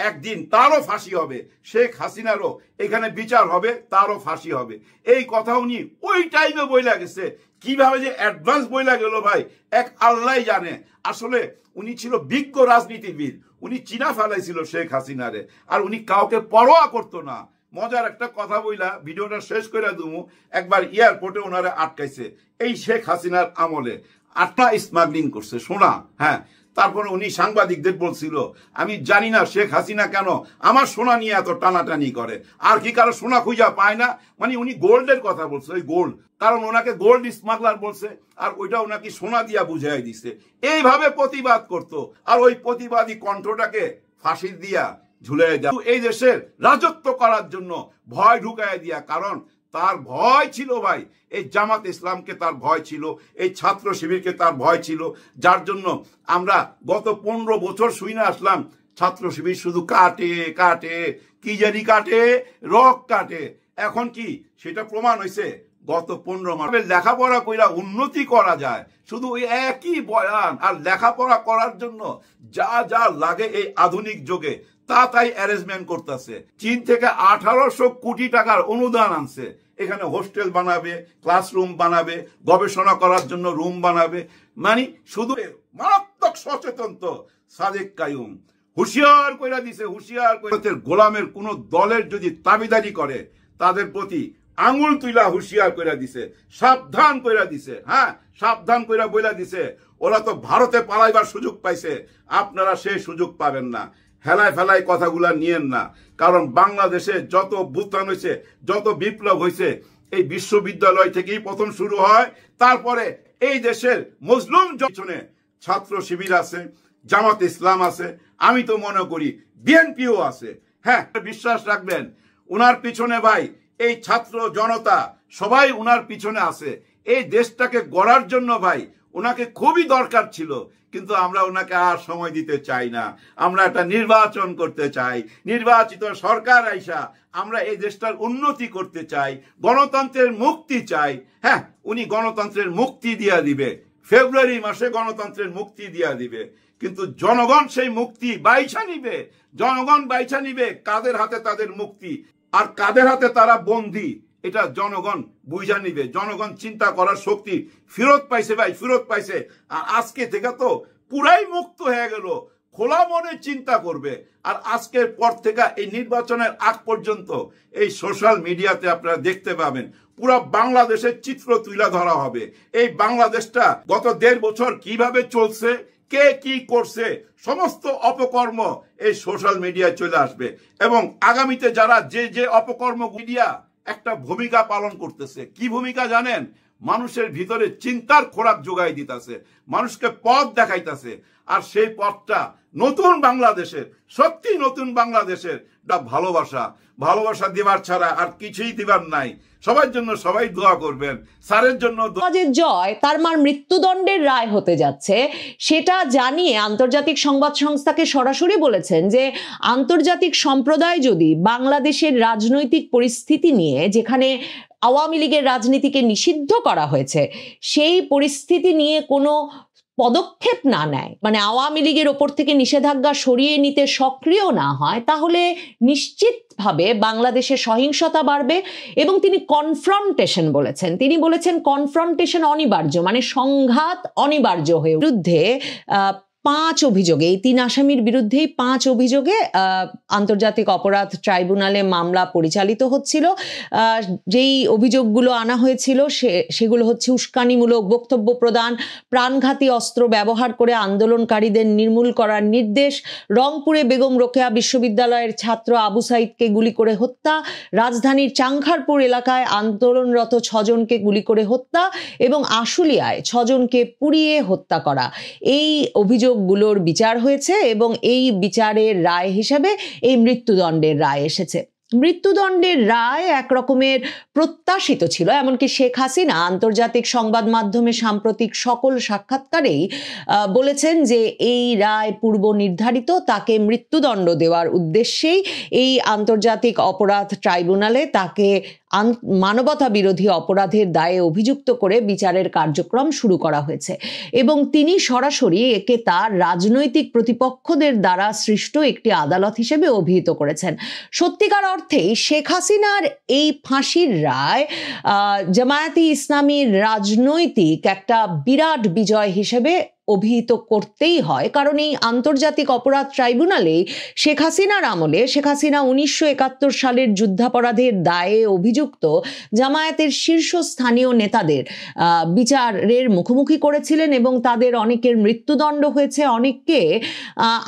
S2: একদিন তারও ফাঁসি হবে, শেখ হাসিনারও এখানে বিচার হবে, তারও ফাঁসি হবে। এই কথা উনি ওই টাইমে বইলা গেছে। কিভাবে যে অ্যাডভান্স বইলা গেল ভাই, এক আল্লাহ জানে। আসলে উনি ছিল বিজ্ঞ রাজনীতিবিদ, উনি চিনা ফেলাইছিল শেখ হাসিনারে, আর উনি কাউকে পরোয়া করতো না। মজার একটা কথা বইলা ভিডিওটা শেষ করে দেবো। একবার এয়ারপোর্টে ওনারা আটকাইছে এই শেখ হাসিনার আমলে, 8টা স্মাগলিং করছে সোনা। হ্যাঁ, তারপরে উনি সাংবাদিকদের বলছিল, আমি জানি না শেখ হাসিনা কেন আমার সোনা নিয়ে এত টানাটানি করে, আর কি কারো সোনা খুঁজা পায় না। মানে উনি গোল্ডের কথা বলছে, ওই গোল্ড, কারণ ওনাকে গোল্ড স্মাগলার বলছে, আর ওইটা ওনাকে সোনা দিয়া বুঝাই দিছে। এইভাবে প্রতিবাদ করত, আর ওই প্রতিবাদী কণ্ঠটাকে ফাঁসি দিয়া ঝুলাই দেওয়া, এই দেশের রাজত্ব করার জন্য ভয় ঢুকাই দিয়া। কারণ তার ভয় ছিল ভাই, এই জামাত ইসলামকে তার ভয় ছিল, এই ছাত্র শিবিরকে তার ভয় ছিল, যার জন্য আমরা গত 15 বছর শুনে আসলাম ছাত্র শিবির শুধু কাটে, কি জানি কাটে, রক কাটে। এখন কি সেটা প্রমাণ হয়েছে গত 15 মাস। লেখাপড়া কইরা উন্নতি করা যায়, শুধু ওই একই বয়ান। আর লেখাপড়া করার জন্য যা যা লাগে এই আধুনিক যুগে তাই অ্যারেঞ্জমেন্ট করতেছে। চীন থেকে 1800 কোটি টাকার অনুদান আনছে, এখানে হোস্টেল বানাবে, ক্লাসরুম বানাবে, গবেষণা করার জন্য রুম বানাবে। মানে শুধু মারাত্মক সচেতন তো সাদেক কাইয়ুম হুঁশিয়ার কইরা দিছে, হুঁশিয়ার কইরা গোলামের কোন দলের যদি দাবিদারি করে তাদের প্রতি আঙুল তুইলা হুঁশিয়ার কইরা দিছে, সাবধান কইরা দিছে। হ্যাঁ, সাবধান কইরা বইলা দিছে, ওরা তো ভারতে পালাইবার সুযোগ পাইছে, আপনারা সেই সুযোগ পাবেন না। হেলায় ফেলায় কথাগুলা নিয়েন না। কারণ বাংলাদেশে যত অভ্যুত্থান হয়েছে, যত বিপ্লব হয়েছে, এই বিশ্ববিদ্যালয় থেকেই প্রথম শুরু হয়। তারপরে এই দেশের মজলুম জনে ছাত্র শিবির আছে, জামাত ইসলাম আছে, আমি তো মনে করি বিএনপিও আছে। হ্যাঁ, বিশ্বাস রাখবেন উনার পিছনে ভাই এই ছাত্র জনতা সবাই উনার পিছনে আছে। এই দেশটাকে গড়ার জন্য ভাই ওনাকে খুবই দরকার ছিল, কিন্তু আমরা ওনাকে আর সময় দিতে চাই না। আমরা একটা নির্বাচন করতে চাই, নির্বাচিত সরকার আইসা আমরা এই দেশটার উন্নতি করতে চাই, গণতন্ত্রের মুক্তি চাই। হ্যাঁ, উনি গণতন্ত্রের মুক্তি দিয়া দিবে, ফেব্রুয়ারি মাসে গণতন্ত্রের মুক্তি দিয়া দিবে, কিন্তু জনগণ সেই মুক্তি বাইছা নিবে। জনগণ বাইছা নিবে কাদের হাতে তাদের মুক্তি আর কাদের হাতে তারা বন্দী, এটা জনগণ বুঝা নিবে। জনগণ চিন্তা করার শক্তি ফেরত পাইছে ভাই, ফেরত পাইছে। আর আজকে থেকে তো পুরাই মুক্ত হয়ে গেল, খোলা মনে চিন্তা করবে। আর আজকের পর থেকে এই নির্বাচনের আগ পর্যন্ত এই সোশ্যাল মিডিয়াতে আপনারা দেখতে পাবেন পুরো বাংলাদেশের চিত্র তুলে ধরা হবে। এই বাংলাদেশটা গত 1.5 বছর কিভাবে চলছে, কে কি করছে, সমস্ত অপকর্ম এই সোশ্যাল মিডিয়ায় চলে আসবে। এবং আগামীতে যারা যে অপকর্ম মিডিয়া একটা ভূমিকা পালন করতেছে, কি ভূমিকা জানেন? মানুষের ভিতরে চিন্তার খোরাক যোগাই দিতেছে, মানুষকে পথ দেখাইতেছে। আর সেই পথটা নতুন বাংলাদেশের, সত্যি নতুন বাংলাদেশের ভালোবাসা, ভালোবাসা দিবার ছাড়া আর কিছুই দিবার নাই। সবার জন্য সবাই দোয়া করবেন, স্যারের জন্য
S3: জয় তার মার মৃত্যুদণ্ডের রায় হতে যাচ্ছে সেটা জানিয়ে আন্তর্জাতিক সংবাদ সংস্থাকে সরাসরি বলেছেন যে আন্তর্জাতিক সম্প্রদায় যদি বাংলাদেশের রাজনৈতিক পরিস্থিতি নিয়ে, যেখানে আওয়ামী লীগের রাজনীতিকে নিষিদ্ধ করা হয়েছে, সেই পরিস্থিতি নিয়ে কোনো পদক্ষেপ না নেয়, মানে আওয়ামী লীগের ওপর থেকে নিষেধাজ্ঞা সরিয়ে নিতে সক্রিয় না হয়, তাহলে নিশ্চিতভাবে বাংলাদেশে সহিংসতা বাড়বে। এবং তিনি কনফ্রন্টেশন বলেছেন, তিনি বলেছেন কনফ্রন্টেশন অনিবার্য, মানে সংঘাত অনিবার্য হয়ে বিরুদ্ধে 5 অভিযোগে, এই 3 আসামির বিরুদ্ধেই 5 অভিযোগে আন্তর্জাতিক অপরাধ ট্রাইব্যুনালে মামলা পরিচালিত হচ্ছিল। যেই অভিযোগগুলো আনা হয়েছিল সেগুলো হচ্ছে উস্কানিমূলক বক্তব্য প্রদান, প্রাণঘাতী অস্ত্র ব্যবহার করে আন্দোলনকারীদের নির্মূল করার নির্দেশ, রংপুরে বেগম রোকেয়া বিশ্ববিদ্যালয়ের ছাত্র আবু সাইদকে গুলি করে হত্যা, রাজধানীর চাংখারপুর এলাকায় আন্দোলনরত 6 জনকে গুলি করে হত্যা এবং আশুলিয়ায় 6 জনকে পুড়িয়ে হত্যা করা। এই অভিযোগগুলোর বিচার হয়েছে এবং এই বিচারের রায় হিসেবে এই মৃত্যুদণ্ডের রায় এসেছে। মৃত্যুদণ্ডের রায় একরকমের প্রত্যাশিত ছিল, এমনকি শেখ হাসিনা আন্তর্জাতিক সংবাদ মাধ্যমে সাম্প্রতিক সকল সাক্ষাৎকারেই বলেছেন যে এই রায় পূর্ব নির্ধারিত, তাকে মৃত্যুদণ্ড দেওয়ার উদ্দেশ্যেই এই আন্তর্জাতিক অপরাধ ট্রাইব্যুনালে তাকে মানবতা বিরোধী অপরাধের দায়ে অভিযুক্ত করে বিচারের কার্যক্রম শুরু করা হয়েছে। এবং তিনি সরাসরি একে তার রাজনৈতিক প্রতিপক্ষদের দ্বারা সৃষ্ট একটি আদালত হিসেবে অভিহিত করেছেন। সত্যিকার অর্থেই শেখ হাসিনার এই ফাঁসির রায় জামায়াতে ইসলামীর রাজনৈতিক একটা বিরাট বিজয় হিসেবে অভিহিত করতেই হয়, কারণ এই আন্তর্জাতিক অপরাধ ট্রাইব্যুনালে শেখ হাসিনার আমলে, শেখ হাসিনা 1971 সালের যুদ্ধাপরাধের দায়ে অভিযুক্ত জামায়াতের শীর্ষস্থানীয় নেতাদের বিচারের মুখোমুখি করেছিলেন এবং তাদের অনেকের মৃত্যুদণ্ড হয়েছে, অনেককে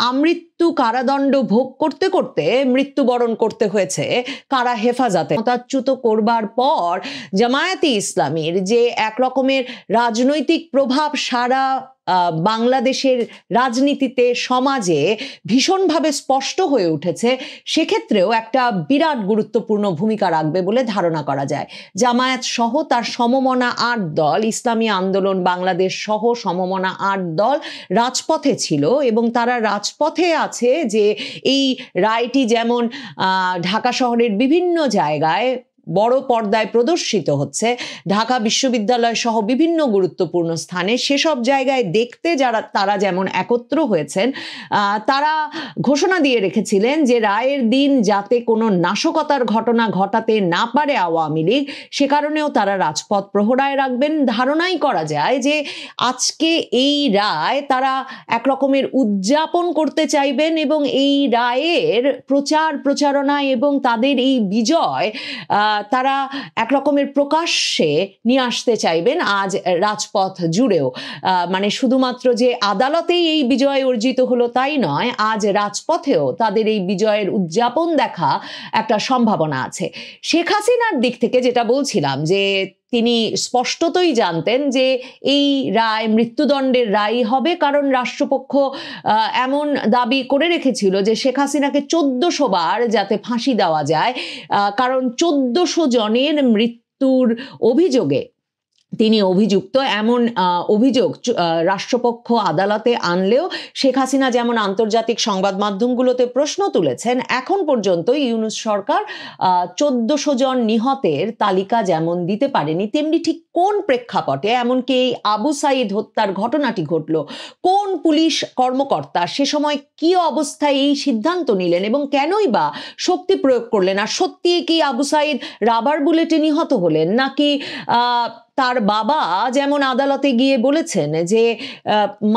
S3: আমৃত্যু কারাদণ্ড ভোগ করতে করতে মৃত্যুবরণ করতে হয়েছে কারা হেফাজতে। ক্ষমতাচ্যুত করবার পর জামায়াতে ইসলামীর যে এক রকমের রাজনৈতিক প্রভাব সারা বাংলাদেশের রাজনীতিতে, সমাজে ভীষণভাবে স্পষ্ট হয়ে উঠেছে, সেক্ষেত্রেও একটা বিরাট গুরুত্বপূর্ণ ভূমিকা রাখবে বলে ধারণা করা যায়। জামায়াত সহ তার সমমনা 8 দল, ইসলামী আন্দোলন বাংলাদেশ সহ সমমনা 8 দল রাজপথে ছিল এবং তারা রাজপথে আছে যে এই রায়টি যেমন ঢাকা শহরের বিভিন্ন জায়গায় বড় পর্দায় প্রদর্শিত হচ্ছে, ঢাকা বিশ্ববিদ্যালয় সহ বিভিন্ন গুরুত্বপূর্ণ স্থানে, সেসব জায়গায় দেখতে তারা যেমন একত্র হয়েছেন, তারা ঘোষণা দিয়ে রেখেছিলেন যে রায়ের দিন যাতে কোনো নাশকতার ঘটনা ঘটাতে না পারে আওয়ামী লীগ, সে কারণেও তারা রাজপথ প্রহরায় রাখবেন। ধারণাই করা যায় যে আজকে এই রায় তারা এক রকমের উদযাপন করতে চাইবেন এবং এই রায়ের প্রচারণা এবং তাদের এই বিজয় তারা একরকমের প্রকাশ্যে নিয়ে আসতে চাইবেন আজ রাজপথ জুড়েও। মানে শুধুমাত্র যে আদালতেই এই বিজয় অর্জিত হলো তাই নয়, আজ রাজপথেও তাদের এই বিজয়ের উদযাপন দেখা একটা সম্ভাবনা আছে। শেখ হাসিনার দিক থেকে যেটা বলছিলাম, যে তিনি স্পষ্টতই জানতেন যে এই রায় মৃত্যুদণ্ডের রায় হবে, কারণ রাষ্ট্রপক্ষ এমন দাবি করে রেখেছিল যে শেখ হাসিনাকে 1400 বার যাতে ফাঁসি দেওয়া যায়, কারণ 1400 জনের মৃত্যুর অভিযোগে তিনি অভিযুক্ত। এমন অভিযোগ রাষ্ট্রপক্ষ আদালতে আনলেও শেখ হাসিনা যেমন আন্তর্জাতিক সংবাদ মাধ্যমগুলোতে প্রশ্ন তুলেছেন, এখন পর্যন্ত ইউনূস সরকার 1400 জন নিহতের তালিকা যেমন দিতে পারেনি, তেমনি ঠিক কোন প্রেক্ষাপটে, এমনকি এই আবু সাইদ হত্যার ঘটনাটি ঘটল, কোন পুলিশ কর্মকর্তা সে সময় কি অবস্থায় এই সিদ্ধান্ত নিলেন এবং কেনই বা শক্তি প্রয়োগ করলেন, আর সত্যি কি আবু সাইদ রাবার বুলেটে নিহত হলেন, নাকি তার বাবা যেমন আদালতে গিয়ে বলেছেন যে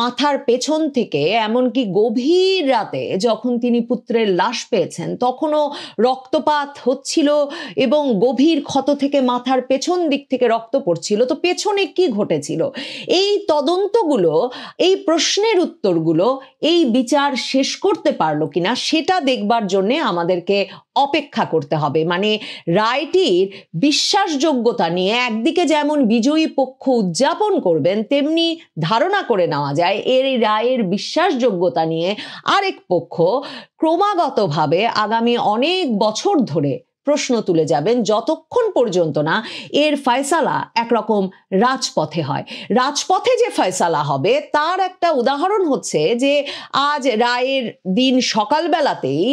S3: মাথার পেছন থেকে, এমনকি গভীর রাতে যখন তিনি পুত্রের লাশ পেয়েছেন তখনও রক্তপাত হচ্ছিল এবং গভীর ক্ষত থেকে মাথার পেছন দিক থেকে রক্ত পড়ছিল, তো পেছনে কি ঘটেছিল? এই তদন্তগুলো, এই প্রশ্নের উত্তরগুলো এই বিচার শেষ করতে পারলো কিনা সেটা দেখবার জন্য আমাদেরকে অপেক্ষা করতে হবে। মানে রায়টির বিশ্বাসযোগ্যতা নিয়ে একদিকে যেমন বিজয়ী পক্ষ উদযাপন করবেন, তেমনি ধারণা করে নেওয়া যায় এর রায়ের বিশ্বাসযোগ্যতা নিয়ে আরেক পক্ষ ক্রমাগতভাবে আগামী অনেক বছর ধরে প্রশ্ন তুলে যাবেন, যতক্ষণ পর্যন্ত না এর ফয়সালা একরকম রাজপথে হয়। রাজপথে যে ফয়সালা হবে তার একটা উদাহরণ হচ্ছে যে আজ রায়ের দিন সকালবেলাতেই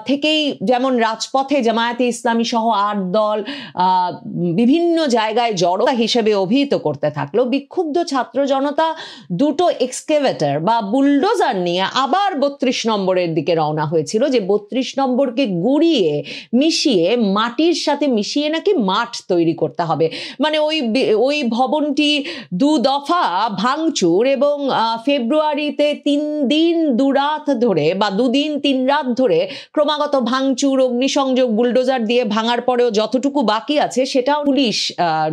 S3: থেকেই যেমন রাজপথে জামায়াতে ইসলামী সহ 8 দল বিভিন্ন জায়গায় জড়ো হিসেবে অভিহিত করতে থাকলো, বিক্ষুব্ধ ছাত্র জনতা দুটো এক্সকেভেটর বা বুলডোজার নিয়ে আবার 32 নম্বরের দিকে রওনা হয়েছিল, যে 32 নম্বরকে গুড়িয়ে মিশিয়ে মাটির সাথে মিশিয়ে নাকি মাঠ তৈরি করতে হবে। মানে ওই ভবনটি 2 দফা ভাঙচুর এবং ফেব্রুয়ারিতে 3 দিন 2 রাত ধরে বা 2 দিন 3 রাত ধরে ক্রমাগত ভাঙচুর, অগ্নিসংযোগ, বুলডোজার দিয়ে ভাঙার পরেও যতটুকু বাকি আছে সেটাও পুলিশ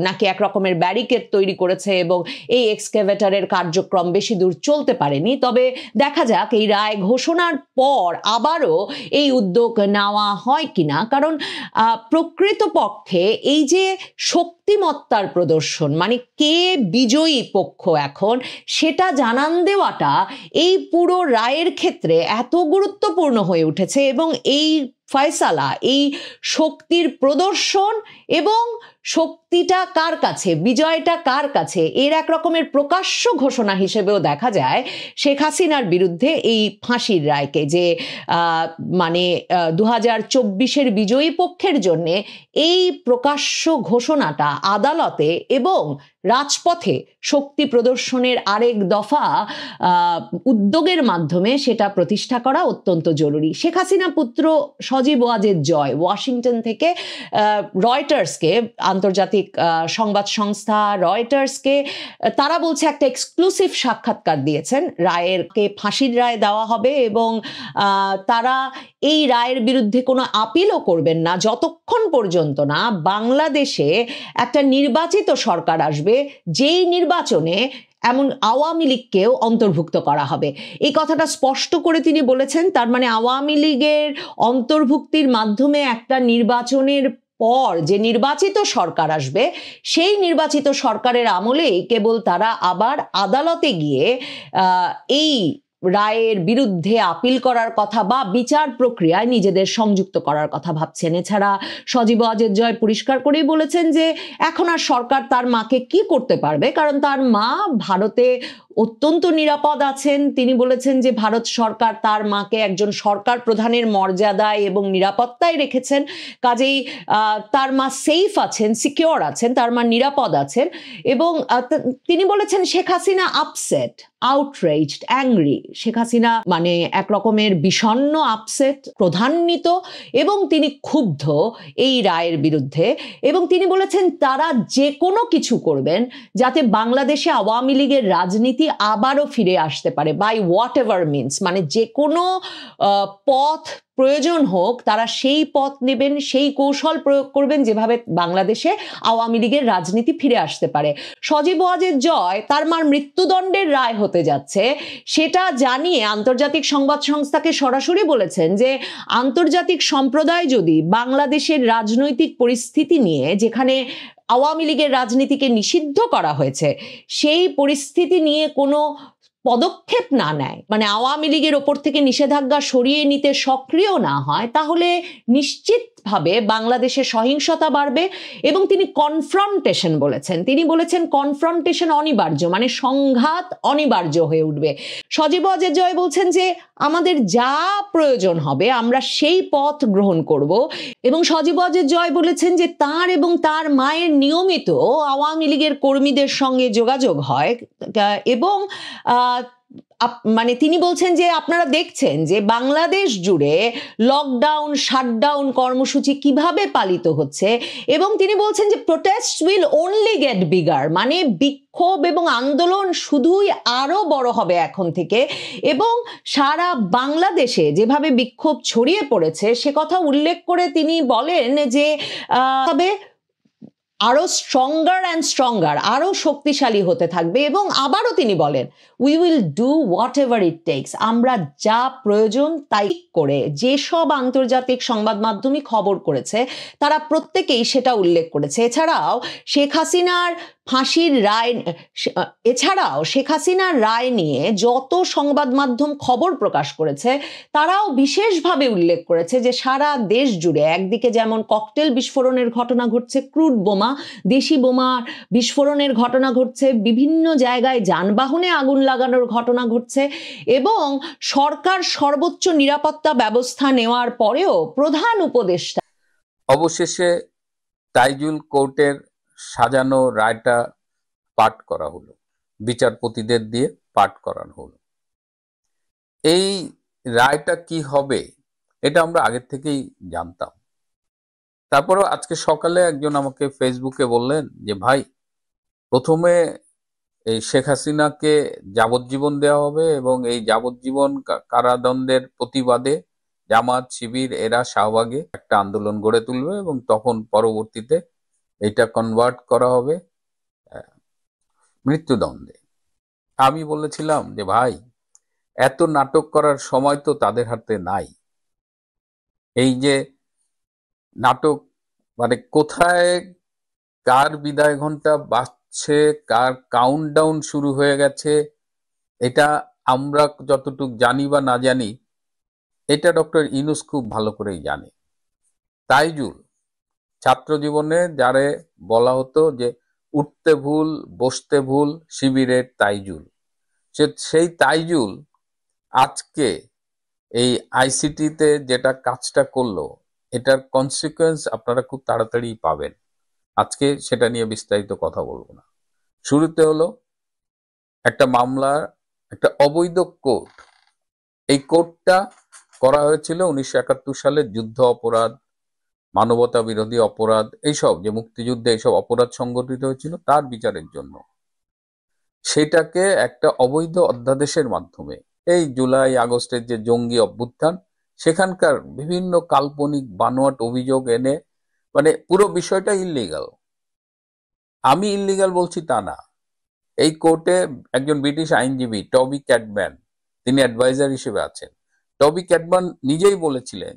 S3: নাকি এক রকমের ব্যারিকেড তৈরি করেছে এবং এই এক্সকেভেটরের কার্যক্রম বেশি দূর চলতে পারেনি। তবে দেখা যাক এই রায় ঘোষণার পর আবারও এই উদ্যোগ নেওয়া হয় কিনা, কারণ প্রকৃতপক্ষে এই যে শক্তিমত্তার প্রদর্শন, মানে কে বিজয়ী পক্ষ এখন সেটা জানান দেওয়াটা এই পুরো রায়ের ক্ষেত্রে এত গুরুত্বপূর্ণ হয়ে উঠেছে এবং এই ফয়সালা, এই শক্তির প্রদর্শন এবং শক্তিটা কার কাছে, বিজয়টা কার কাছে, এর এক রকমের প্রকাশ্য ঘোষণা হিসেবেও দেখা যায় শেখ হাসিনার বিরুদ্ধে এই ফাঁসির রায়কে, যে মানে 2024-এর বিজয়ী পক্ষের জন্য এই প্রকাশ্য ঘোষণাটা আদালতে এবং রাজপথে শক্তি প্রদর্শনের আরেক দফা উদ্যোগের মাধ্যমে সেটা প্রতিষ্ঠা করা অত্যন্ত জরুরি। শেখ হাসিনা পুত্র সজীব ওয়াজেদ জয় ওয়াশিংটন থেকে রয়টার্সকে, আন্তর্জাতিক সংবাদ সংস্থা রয়টার্সকে, তারা বলছে একটা এক্সক্লুসিভ সাক্ষাৎকার দিয়েছেন, রায়েরকে ফাঁসির রায় দেওয়া হবে এবং তারা এই রায়ের বিরুদ্ধে কোনো আপিলও করবেন না যতক্ষণ পর্যন্ত না বাংলাদেশে একটা নির্বাচিত সরকার আসবে, যেই নির্বাচনে এমন আওয়ামী লীগকেও অন্তর্ভুক্ত করা হবে। এই কথাটা স্পষ্ট করে তিনি বলেছেন। তার মানে আওয়ামী লীগের অন্তর্ভুক্তির মাধ্যমে একটা নির্বাচনের পর যে নির্বাচিত সরকার আসবে, সেই নির্বাচিত সরকারের আমলেই কেবল তারা আবার আদালতে গিয়ে এই রায়ের বিরুদ্ধে আপিল করার কথা বা বিচার প্রক্রিয়ায় নিজেদের সংযুক্ত করার কথা ভাবছেন। এছাড়া সজীব ওয়াজেদ জয় পরিষ্কার করেই বলেছেন যে এখন আর সরকার তার মাকে কি করতে পারবে, কারণ তার মা ভারতে অত্যন্ত নিরাপদ আছেন। তিনি বলেছেন যে ভারত সরকার তার মাকে একজন সরকার প্রধানের মর্যাদায় এবং নিরাপত্তায় রেখেছেন, কাজেই তার মা সেফ আছেন, সিকিউর আছেন, তার মা নিরাপদ আছেন। এবং তিনি বলেছেন শেখ হাসিনা আপসেট, আউটরেজড, অ্যাংরি। শেখ হাসিনা মানে এক রকমের বিষণ্ণ, আপসেট, ক্রোধান্বিত এবং তিনি ক্ষুব্ধ এই রায়ের বিরুদ্ধে। এবং তিনি বলেছেন তারা যে কোনো কিছু করবেন যাতে বাংলাদেশে আওয়ামী লীগের রাজনীতি রাজনীতি আবারও ফিরে আসতে পারে বাই হোয়াট এভার মিনস, মানে যে কোনো পথ প্রয়োজন হোক তারা সেই পথ নেবেন, সেই কৌশল প্রয়োগ করবেন যেভাবে বাংলাদেশে আওয়ামী লীগের রাজনীতি ফিরে আসতে পারে। সজীব ওয়াজেদ জয় তার মার মৃত্যুদণ্ডের রায় হতে যাচ্ছে সেটা জানিয়ে আন্তর্জাতিক সংবাদ সংস্থাকে সরাসরি বলেছেন যে আন্তর্জাতিক সম্প্রদায় যদি বাংলাদেশের রাজনৈতিক পরিস্থিতি নিয়ে, যেখানে আওয়ামী লীগের রাজনীতিকে নিষিদ্ধ করা হয়েছে, সেই পরিস্থিতি নিয়ে কোনো পদক্ষেপ না নেয়, মানে আওয়ামী লীগের ওপর থেকে নিষেধাজ্ঞা সরিয়ে নিতে সক্রিয় না হয়, তাহলে নিশ্চিতভাবে বাংলাদেশে সহিংসতা বাড়বে। এবং তিনি কনফ্রন্টেশন বলেছেন, তিনি বলেছেন কনফ্রন্টেশন অনিবার্য, মানে সংঘাত অনিবার্য হয়ে উঠবে। সজীব ওয়াজেদ জয় বলছেন যে আমাদের যা প্রয়োজন হবে আমরা সেই পথ গ্রহণ করব। এবং সজীব ওয়াজেদ জয় বলেছেন যে তার এবং তার মায়ের নিয়মিত আওয়ামী লীগের কর্মীদের সঙ্গে যোগাযোগ হয় এবং মানে তিনি বলছেন যে আপনারা দেখছেন যে বাংলাদেশ জুড়ে লকডাউন, শাটডাউন কর্মসূচি কিভাবে পালিত হচ্ছে, এবং তিনি বলছেন যে protest will only get bigger, মানে বিক্ষোভ এবং আন্দোলন শুধুই আরো বড় হবে এখন থেকে। এবং সারা বাংলাদেশে যেভাবে বিক্ষোভ ছড়িয়ে পড়েছে সে কথা উল্লেখ করে তিনি বলেন যে আরো স্ট্রঙ্গার অ্যান্ড স্ট্রঙ্গার, আরো শক্তিশালী হতে থাকবে। এবং আবারও তিনি বলেন we will do what ever it tax, আমরা যা প্রয়োজন তাই করে। যেসব আন্তর্জাতিক সংবাদ মাধ্যমই খবর করেছে তারা প্রত্যেকেই সেটা উল্লেখ করেছে। এছাড়াও শেখ হাসিনার ফাঁসির রায়, এছাড়াও শেখ হাসিনার রায় নিয়ে যত সংবাদ মাধ্যম খবর প্রকাশ করেছে তারাও বিশেষভাবে উল্লেখ করেছে যে সারা দেশ জুড়ে একদিকে যেমন ককটেল বিস্ফোরণের ঘটনা ঘটছে, ক্রুড বোমা, দেশি বোমার বিস্ফোরণের ঘটনা ঘটছে, বিভিন্ন জায়গায় যানবাহনে আগুন লাগানোর ঘটনা ঘটছে, এবং সরকার সর্বোচ্চ নিরাপত্তা ব্যবস্থা নেওয়ার পরেও প্রধান উপদেষ্টা
S4: অবশেষে তাইজুল কোর্টের সাজানো রায়টা পাঠ করা হলো, বিচারপতিদের দিয়ে পাঠ করানো হলো। এই রায়টা কি হবে এটা আমরা আগের থেকেই জানতাম। তারপরেও আজকে সকালে একজন আমাকে ফেসবুকে বললেন যে ভাই, প্রথমে এই শেখ হাসিনাকে যাবজ্জীবন দেওয়া হবে এবং এই যাবজ্জীবন কারাদণ্ডের প্রতিবাদে জামাত, শিবির এরা শাহবাগে একটা আন্দোলন গড়ে তুলবে এবং তখন পরবর্তীতে এটা কনভার্ট করা হবে মৃত্যুদণ্ডে। আমি বলেছিলাম যে ভাই, এত নাটক করার সময় তো তাদের হাতে নাই। এই যে নাটক, মানে কোথায় কার বিদায় ঘন্টা বাজছে, কার কাউন্টডাউন শুরু হয়ে গেছে, এটা আমরা যতটুকু জানি বা না জানি, এটা ডক্টর ইউনূস খুব ভালো করেই জানে। তাইজুল ছাত্র জীবনে যারে বলা হতো যে উঠতে ভুল বসতে ভুল শিবিরের তাইজুল, সেই তাইজুল আজকে এই আইসিটিতে যেটা কাজটা করলো এটার কনসিকুয়েন্স আপনারা খুব তাড়াতাড়ি পাবেন। আজকে সেটা নিয়ে বিস্তারিত কথা বলবো না। শুরুতে হলো একটা মামলা, একটা অবৈধ কোর্ট। এই কোর্টটা করা হয়েছিল 1971 সালে যুদ্ধ অপরাধ, মানবতা বিরোধী অপরাধ, এইসব যে মুক্তিযুদ্ধে এইসব অপরাধ সংগঠিত হয়েছিল তার বিচারের জন্য। সেটাকে একটা অবৈধ অধ্যাদেশের মাধ্যমে এই জুলাই আগস্টের যে জঙ্গি অভ্যুত্থান, সেখানকার বিভিন্ন কাল্পনিক বানোয়াট অভিযোগ এনে, মানে পুরো বিষয়টা ইল্লিগাল। আমি ইল্লিগাল বলছি তা না। এই কোর্টে একজন ব্রিটিশ আইনজীবী টবি ক্যাটম্যান, তিনি অ্যাডভাইজার হিসেবে আছেন। টবি ক্যাটম্যান নিজেই বলেছিলেন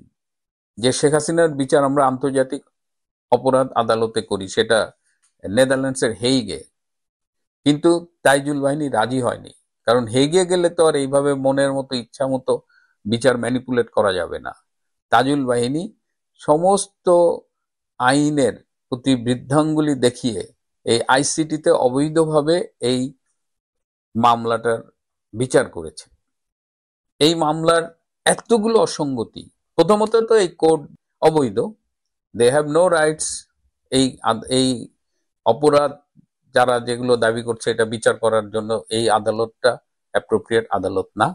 S4: যে শেখ হাসিনার বিচার আমরা আন্তর্জাতিক অপরাধ আদালতে করি, সেটা নেদারল্যান্ডসের হেইগে। কিন্তু তাইজুল বাহিনী রাজি হয়নি, কারণ হেগে গেলে তো আর এইভাবে মনের মতো ইচ্ছা মতো বিচার ম্যানিপুলেট করা যাবে না। তাইজুল বাহিনী সমস্ত আইনের প্রতি বৃদ্ধাঙ্গুলি দেখিয়ে এই আইসিটিতে অবৈধভাবে এই মামলাটার বিচার করেছে। এই মামলার এতগুলো অসঙ্গতি, প্রথমত তো এই কোর্ট অবৈধ, দে হ্যাভ নো রাইটস। এই অপরাধ যারা যেগুলো দাবি করছে এটা বিচার করার জন্য এই আদালতটা অ্যাপ্রোপ্রিয়েট আদালত না,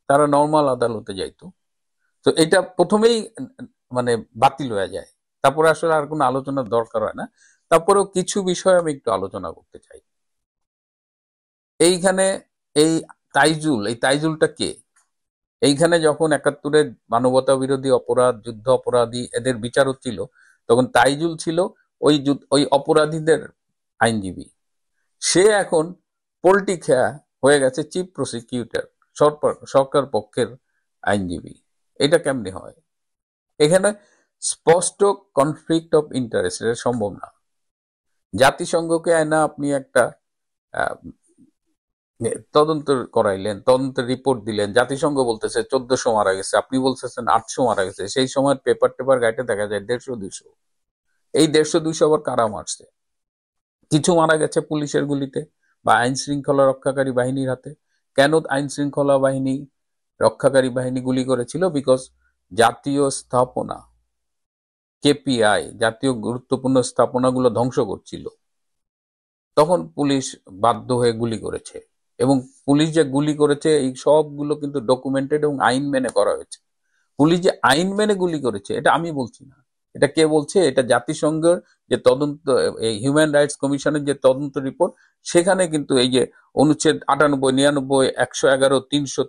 S4: তারা নর্মাল আদালতে যাইতো। তো এটা প্রথমেই মানে বাতিল হয়ে যায়, তারপরে আসলে আর কোনো আলোচনার দরকার হয় না। তারপরেও কিছু বিষয় আমি একটু আলোচনা করতে চাই। এইখানে এই তাইজুলটা কে? এইখানে যখন ৭১-এর মানবতা বিরোধী অপরাধ, যুদ্ধ অপরাধী এদের বিচার হচ্ছিল, তখন তাইজুল ছিল ওই অপরাধীদের আইনজীবী। সে এখন পোল্টি খেয়া হয়ে গেছে চিফ প্রসিকিউটর, সরকার পক্ষের আইনজীবী। এটা কেমনে হয়? এখানে স্পষ্ট কনফ্লিক্ট অফ ইন্টারেস্ট, এটা সম্ভব না। জাতিসংঘকে আয়না আপনি একটা তদন্ত করাইলেন, তদন্তের রিপোর্ট দিলেন, জাতিসংঘ বলতেছে ১৪০০ মারা গেছে, আপনি বলতেছেন ৮০০ মারা গেছে। সেই সময় পেপার গাইটে দেখা যায় ১৫০-২০০। এই ১৫০-২০০ আবার কারা মারছে? কিছু মারা গেছে পুলিশের গুলিতে বা আইন শৃঙ্খলা রক্ষাকারী বাহিনীর হাতে। কেন আইন শৃঙ্খলা বাহিনী, রক্ষাকারী বাহিনী গুলি করেছিল? বিকজ জাতীয় স্থাপনা, কেপিআই, জাতীয় গুরুত্বপূর্ণ স্থাপনাগুলো ধ্বংস করছিল, তখন পুলিশ বাধ্য হয়ে গুলি করেছে। এবং পুলিশ যে গুলি করেছে এই সবগুলো কিন্তু ডকুমেন্টেড এবং আইন মেনে করা হয়েছে। পুলিশ যে আইন মেনে গুলি করেছে এটা আমি বলছি না, এটা কে বলছে? এটা জাতিসংঘের যে তদন্ত, এই হিউম্যান রাইটস কমিশনের যে তদন্ত রিপোর্ট, সেখানে কিন্তু এই যে অনুচ্ছেদ ৯৮, ৯৯, ১১১, ৩০০,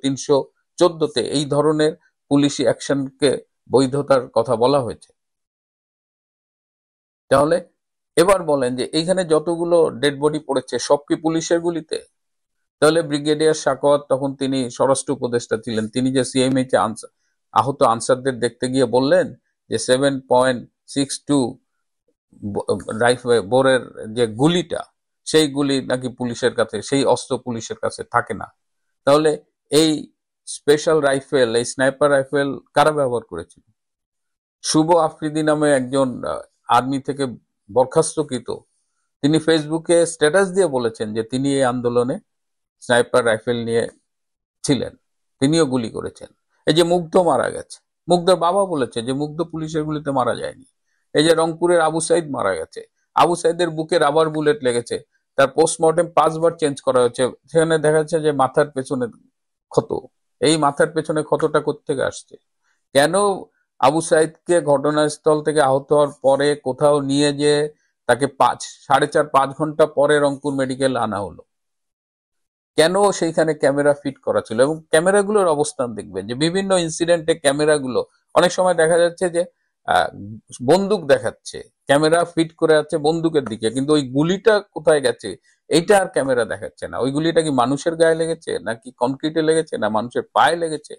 S4: ৩১৪-তে এই ধরনের পুলিশি অ্যাকশনকে বৈধতার কথা বলা হয়েছে। তাহলে এবার বলেন যে এইখানে যতগুলো ডেড বডি পড়েছে সব কি পুলিশের গুলিতে? তাহলে ব্রিগেডিয়ার সাখাওয়াত, তখন তিনি স্বরাষ্ট্র উপদেষ্টা ছিলেন, তিনি যে সিএমএইচে আহত আনসারদের দেখতে গিয়ে বললেন যে 7.62 বোরের যে গুলিটা, সেই গুলি নাকি পুলিশের কাছে, সেই অস্ত্র পুলিশের কাছে থাকে না। তাহলে এই স্পেশাল রাইফেল, এই স্নাইপার রাইফেল কারা ব্যবহার করেছিল? শুভ আফ্রিদি নামে একজন আর্মি থেকে বরখাস্তকৃত, তিনি ফেসবুকে স্ট্যাটাস দিয়ে বলেছেন যে তিনি এই আন্দোলনে স্নাইপার রাইফেল নিয়ে ছিলেন, তিনিও গুলি করেছেন। এই যে মুগ্ধ মারা গেছে, মুগ্ধর বাবা বলেছে যে মুগ্ধ পুলিশের গুলিতে মারা যায়নি। এই যে রংপুরের আবু সাইদ মারা গেছে, আবু সাইদের বুকে রাবার বুলেট লেগেছে, তার পোস্টমর্টেম ৫ বার চেঞ্জ করা হয়েছে, সেখানে দেখা যাচ্ছে যে মাথার পেছনে ক্ষত। এই মাথার পেছনে ক্ষতটা কোত্থেকে আসছে? কেন আবু সাইদকে ঘটনাস্থল থেকে আহত হওয়ার পরে কোথাও নিয়ে যে তাকে 4.5-5 ঘন্টা পরে রংপুর মেডিকেল আনা হলো? কেন সেইখানে ক্যামেরা ফিট করা ছিল? এবং ক্যামেরাগুলোর অবস্থান দেখবেন যে বিভিন্ন ইনসিডেন্টে ক্যামেরাগুলো অনেক সময় দেখা যাচ্ছে যে বন্দুক দেখাচ্ছে, ক্যামেরা ফিট করে আছে বন্দুকের দিকে, কিন্তু ওই গুলিটা কোথায় গেছে এইটা আর ক্যামেরা দেখাচ্ছে না। ওই গুলিটা কি মানুষের গায়ে লেগেছে, নাকি কনক্রিটে লেগেছে, না মানুষের পায়ে লেগেছে?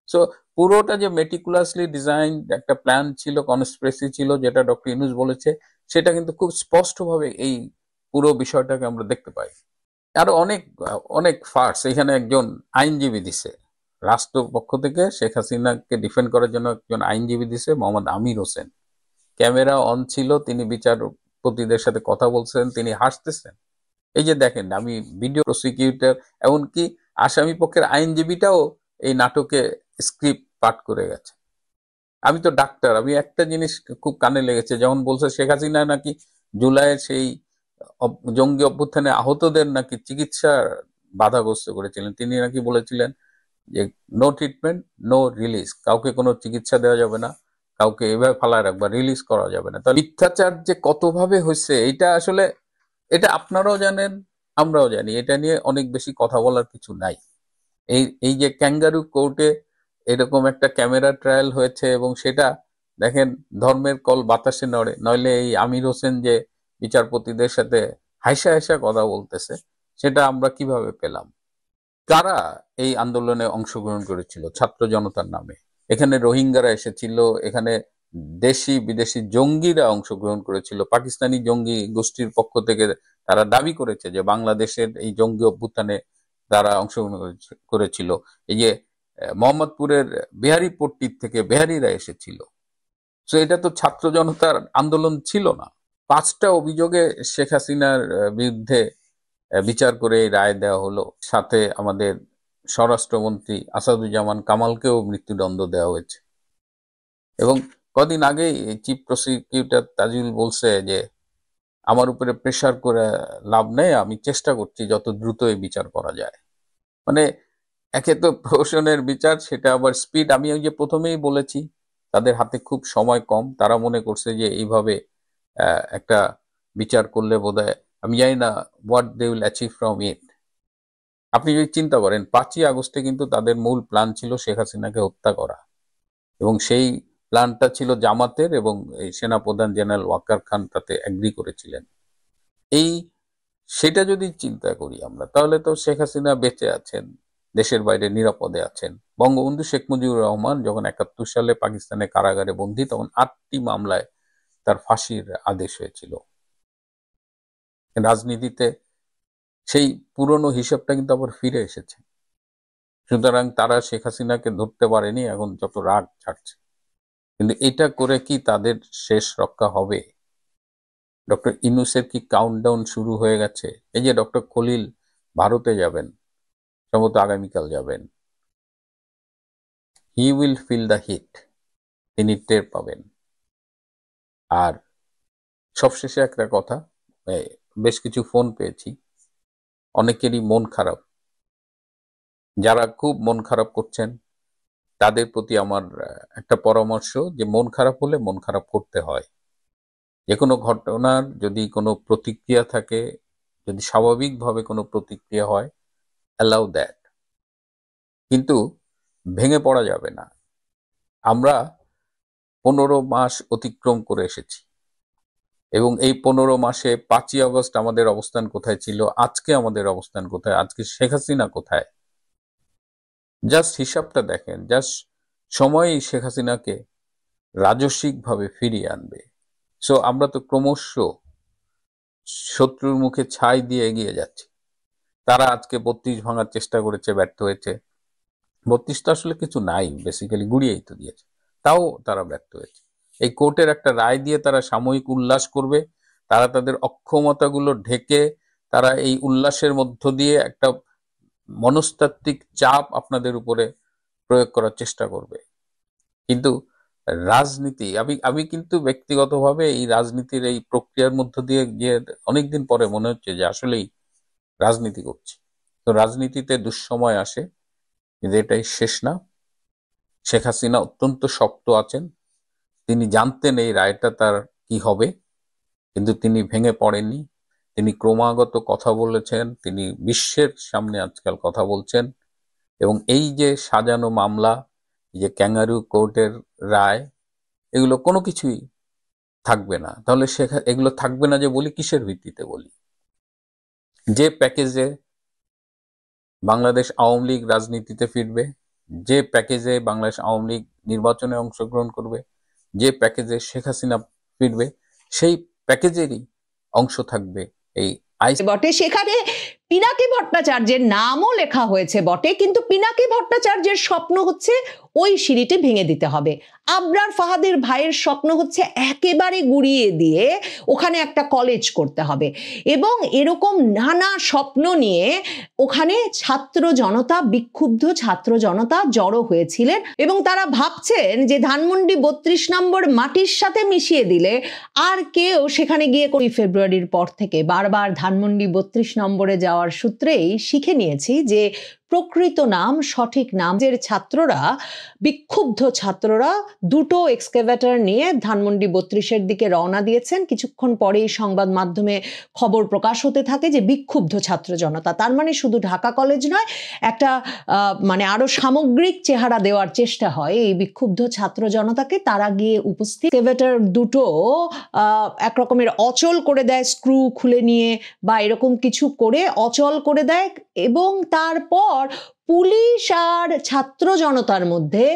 S4: সো পুরোটা যে মেটিকুলাসলি ডিজাইন একটা প্ল্যান ছিল, কনস্পিরেসি ছিল, যেটা ডক্টর ইউনূস বলেছে, সেটা কিন্তু খুব স্পষ্টভাবে এই পুরো বিষয়টাকে আমরা দেখতে পাই। আরো অনেক অনেক ফার্স এখানে একজন আইনজীবী দিছে রাষ্ট্রপক্ষ থেকে, শেখ হাসিনাকে ডিফেন্ড করার জন্য একজন আইনজীবী দিছে, মোহাম্মদ আমির হোসেন। ক্যামেরা অন ছিল, তিনি বিচারপতিদের সাথে কথা বলছেন, তিনি হাসতেছেন। এই যে দেখেন, আমি ভিডিও প্রসিকিউটর, এমনকি আসামি পক্ষের আইনজীবীটাও এই নাটকে স্ক্রিপ্ট পাঠ করে গেছে। আমি তো ডাক্তার, আমি একটা জিনিস খুব কানে লেগেছে, যেমন বলছে শেখ হাসিনা নাকি জুলাইয়ের সেই জঙ্গি অভ্যুত্থানে আহতদের নাকি চিকিৎসা বাধাগ্রস্ত করেছিলেন। তিনি নাকি বলেছিলেন যে নো ট্রিটমেন্ট নো রিলিজ, কাউকে কোনো চিকিৎসা দেওয়া যাবে না, কাউকে এভাবে ফালায় রাখবা, রিলিজ করা যাবে না। তাহলে মিথ্যাচার যে কতভাবে হয়েছে এটা আসলে, এটা আপনারাও জানেন, আমরাও জানি, এটা নিয়ে অনেক বেশি কথা বলার কিছু নাই। এই যে ক্যাঙ্গারু কোর্টে এরকম একটা ক্যামেরা ট্রায়াল হয়েছে, এবং সেটা দেখেন ধর্মের কল বাতাসে নড়ে, নইলে এই আমির হোসেন যে বিচারপতিদের সাথে হাসা হাসা কথা বলতেছে, সেটা আমরা কিভাবে পেলাম? কারা এই আন্দোলনে অংশগ্রহণ করেছিল ছাত্র জনতার নামে? এখানে রোহিঙ্গারা এসেছিল, এখানে দেশি বিদেশি জঙ্গিরা অংশগ্রহণ করেছিল, পাকিস্তানি জঙ্গি গোষ্ঠীর পক্ষ থেকে তারা দাবি করেছে যে বাংলাদেশের এই জঙ্গি অভ্যুত্থানে তারা অংশগ্রহণ করেছিল। এই যে মোহাম্মদপুরের বিহারীপট্টির থেকে বিহারীরা এসেছিল। তো এটা তো ছাত্র জনতার আন্দোলন ছিল না? 5টা অভিযোগে শেখ হাসিনার বিরুদ্ধে বিচার করে রায় দেওয়া হলো, সাথে আমাদের স্বরাষ্ট্রমন্ত্রী আসাদুজ্জামান কামালকেও মৃত্যুদণ্ড দেওয়া হয়েছে। এবং কদিন আগেই চিফ প্রসিকিউটর তাজুল বলছে যে আমার উপরে প্রেশার করে লাভ নেই, আমি চেষ্টা করছি যত দ্রুত এই বিচার করা যায়। মানে একে তো প্রহসনের বিচার, সেটা আবার স্পিড। আমি ওই যে প্রথমেই বলেছি তাদের হাতে খুব সময় কম, তারা মনে করছে যে এইভাবে একটা বিচার করলে বোধহয়, আমি জানি না what they will achieve from it. আপনি যদি চিন্তা করেন 5ই আগস্টে কিন্তু তাদের মূল প্ল্যান ছিল শেখ হাসিনাকে হত্যা করা, এবং সেই প্ল্যানটা ছিল জামাতের, এবং এই সেনাপ্রধান জেনারেল ওয়াকার খান তাতে এগ্রি করেছিলেন। সেটা যদি চিন্তা করি আমরা, তাহলে তো শেখ হাসিনা বেঁচে আছেন, দেশের বাইরে নিরাপদে আছেন। বঙ্গবন্ধু শেখ মুজিবুর রহমান যখন 71 সালে পাকিস্তানের কারাগারে বন্দী, তখন 8টি মামলায় তার ফাঁসির আদেশ হয়েছিল। রাজনীতিতে সেই পুরনো হিসাবটা কিন্তু আবার ফিরে এসেছে। সুতরাং তারা শেখ হাসিনাকে ধরতে পারেনি, এখন যত রাগ ছাড়ছে। কিন্তু এটা করে কি তাদের শেষ রক্ষা হবে? ডক্টর ইউনূসের কি কাউন্টডাউন শুরু হয়ে গেছে? এই যে ডক্টর খলিল ভারতে যাবেন, সম্ভবত আগামীকাল যাবেন, he will feel the heat, তিনি টের পাবেন। আর সবশেষে একটা কথা, বেশ কিছু ফোন পেয়েছি, অনেকেরই মন খারাপ। যারা খুব মন খারাপ করছেন তাদের প্রতি আমার একটা পরামর্শ, যে মন খারাপ হলে মন খারাপ করতে হয়। যে কোনো ঘটনার যদি কোনো প্রতিক্রিয়া থাকে, যদি স্বাভাবিকভাবে কোনো প্রতিক্রিয়া হয়, অ্যালাউ দ্যাট, কিন্তু ভেঙে পড়া যাবে না। আমরা 15 মাস অতিক্রম করে এসেছি, এবং এই 15 মাসে 5ই আগস্ট আমাদের অবস্থান কোথায় ছিল, আজকে আমাদের অবস্থান কোথায়, আজকে শেখ হাসিনা কোথায়, জাস্ট হিসাবটা দেখেন। জাস্ট সময়ই শেখ হাসিনাকে রাজস্বিকভাবে ফিরিয়ে আনবে। সো আমরা তো ক্রমশ শত্রুর মুখে ছাই দিয়ে এগিয়ে যাচ্ছি। তারা আজকে 32 ভাঙার চেষ্টা করেছে, ব্যর্থ হয়েছে। 32 তো আসলে কিছু নাই, বেসিক্যালি গুড়িয়েই তো দিয়েছে, তাও তারা ব্যর্থ হয়েছে। এই কোর্টের একটা রায় দিয়ে তারা সাময়িক উল্লাস করবে, তারা তাদের অক্ষমতাগুলো ঢেকে তারা এই উল্লাসের মধ্য দিয়ে একটা মনস্তাত্ত্বিক চাপ আপনাদের উপরে প্রয়োগ করার চেষ্টা করবে। কিন্তু রাজনীতি, আমি কিন্তু ব্যক্তিগতভাবে এই রাজনীতির এই প্রক্রিয়ার মধ্য দিয়ে গিয়ে অনেকদিন পরে মনে হচ্ছে যে আসলেই রাজনীতি করছি। তো রাজনীতিতে দুঃসময় আসে, কিন্তু এটাই শেষ না। শেখ হাসিনা অত্যন্ত শক্ত আছেন, তিনি জানতেন এই রায়টা তার কি হবে, কিন্তু তিনি ভেঙে পড়েননি। তিনি ক্রমাগত কথা বলেছেন, তিনি বিশ্বের সামনে আজকাল কথা বলছেন, এবং এই যে সাজানো মামলা, এই যে ক্যাঙ্গারু কোর্টের রায়, এগুলো কোনো কিছুই থাকবে না। তাহলে এগুলো থাকবে না যে বলি, কিসের ভিত্তিতে বলি? যে প্যাকেজে বাংলাদেশ আওয়ামী লীগ রাজনীতিতে ফিরবে, যে প্যাকেজে বাংলাদেশ আওয়ামী লীগ নির্বাচনে অংশগ্রহণ করবে, যে প্যাকেজে শেখ হাসিনা ফিরবে, সেই প্যাকেজেরই অংশ থাকবে এই
S3: বটে। সেখানে পিনাকি ভট্টাচার্যের নামও লেখা হয়েছে বটে, কিন্তু পিনাকি ভট্টাচার্যের স্বপ্ন হচ্ছে ওই সিঁড়িটি ভেঙে দিতে হবে। আবরার ফাহাদের ভাইয়ের স্বপ্ন হচ্ছে একেবারে গুড়িয়ে দিয়ে ওখানে একটা কলেজ করতে হবে, এবং এরকম নানা স্বপ্ন নিয়ে ওখানে ছাত্র জনতা, বিক্ষুব্ধ ছাত্র জনতা জড়ো হয়েছিলেন, এবং তারা ভাবছেন যে ধানমন্ডি 32 নম্বর মাটির সাথে মিশিয়ে দিলে আর কেউ সেখানে গিয়ে 20 ফেব্রুয়ারির পর থেকে বারবার ধানমন্ডি 32 নম্বরে যাওয়ার সূত্রেই শিখে নিয়েছি যে প্রকৃত নাম, সঠিক নাম। যে ছাত্ররা, বিক্ষুব্ধ ছাত্ররা দুটো এক্সকেভেটর নিয়ে ধানমন্ডি 32-এর দিকে রওনা দিয়েছেন। কিছুক্ষণ পরেই সংবাদ মাধ্যমে খবর প্রকাশ হতে থাকে যে বিক্ষুব্ধ ছাত্র জনতা, তার মানে শুধু ঢাকা কলেজ নয়, একটা মানে আরো সামগ্রিক চেহারা দেওয়ার চেষ্টা হয় এই বিক্ষুব্ধ ছাত্র জনতাকে। তারা গিয়ে উপস্থিত, এক্সকেভেটর দুটো একরকমের অচল করে দেয়, স্ক্রু খুলে নিয়ে বা এরকম কিছু করে অচল করে দেয়, এবং তারপর পুলিশ আর ছাত্র জনতার মধ্যে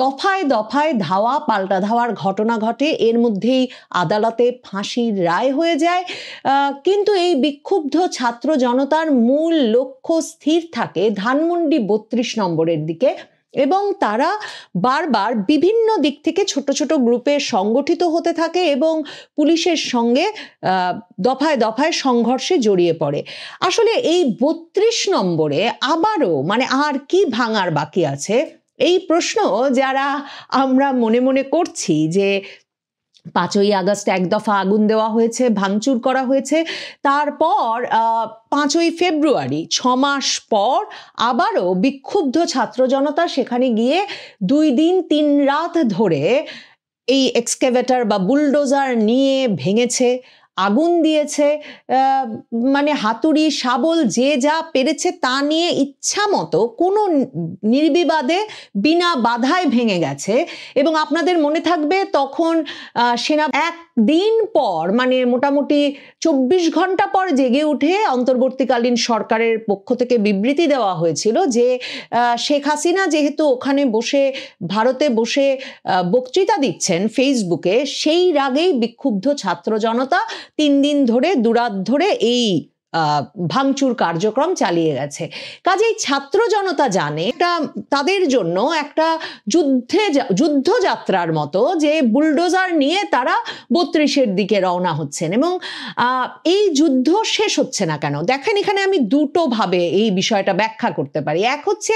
S3: দফায় দফায় ধাওয়া পাল্টা ধাওয়ার ঘটনা ঘটে। এর মধ্যেই আদালতে ফাঁসির রায় হয়ে যায়। কিন্তু এই বিক্ষুব্ধ ছাত্র জনতার মূল লক্ষ্য স্থির থাকে ধানমন্ডি 32 নম্বরের দিকে, এবং তারা বারবার বিভিন্ন দিক থেকে ছোট ছোট গ্রুপে সংগঠিত হতে থাকে এবং পুলিশের সঙ্গে দফায় দফায় সংঘর্ষে জড়িয়ে পড়ে। আসলে এই 32 নম্বরে আবারও মানে আর কি ভাঙার বাকি আছে, এই প্রশ্ন যারা আমরা মনে মনে করছি যে 5ই আগস্ট এক দফা আগুন দেওয়া হয়েছে, ভাঙচুর করা হয়েছে, তারপর 5ই ফেব্রুয়ারি 6 মাস পর আবারও বিক্ষুব্ধ ছাত্র জনতা সেখানে গিয়ে 2 দিন 3 রাত ধরে এই এক্সকেভেটর বা বুলডোজার নিয়ে ভেঙেছে। আগুন দিয়েছে, মানে হাতুড়ি শাবল যে যা পেরেছে তা নিয়ে ইচ্ছা মতো কোনো নির্বিবাদে বিনা বাধায় ভেঙে গেছে। এবং আপনাদের মনে থাকবে তখন সেনা একদিন পর, মানে মোটামুটি 24 ঘন্টা পর জেগে উঠে অন্তর্বর্তীকালীন সরকারের পক্ষ থেকে বিবৃতি দেওয়া হয়েছিল যে শেখ হাসিনা যেহেতু ওখানে বসে ভারতে বসে বক্তৃতা দিচ্ছেন ফেসবুকে, সেই রাগেই বিক্ষুব্ধ ছাত্র জনতা 3 দিন ধরে দুরাত ধরে এই ভাঙচুর কার্যক্রম চালিয়ে গেছে। কাজেই ছাত্র জনতা জানে এটা তাদের জন্য একটা যুদ্ধযাত্রার মতো, যে বুলডোজার নিয়ে তারা 32-এর দিকে রওনা হচ্ছেন। এবং এই যুদ্ধ শেষ হচ্ছে না কেন দেখেন, এখানে আমি দুটো ভাবে এই বিষয়টা ব্যাখ্যা করতে পারি। এক হচ্ছে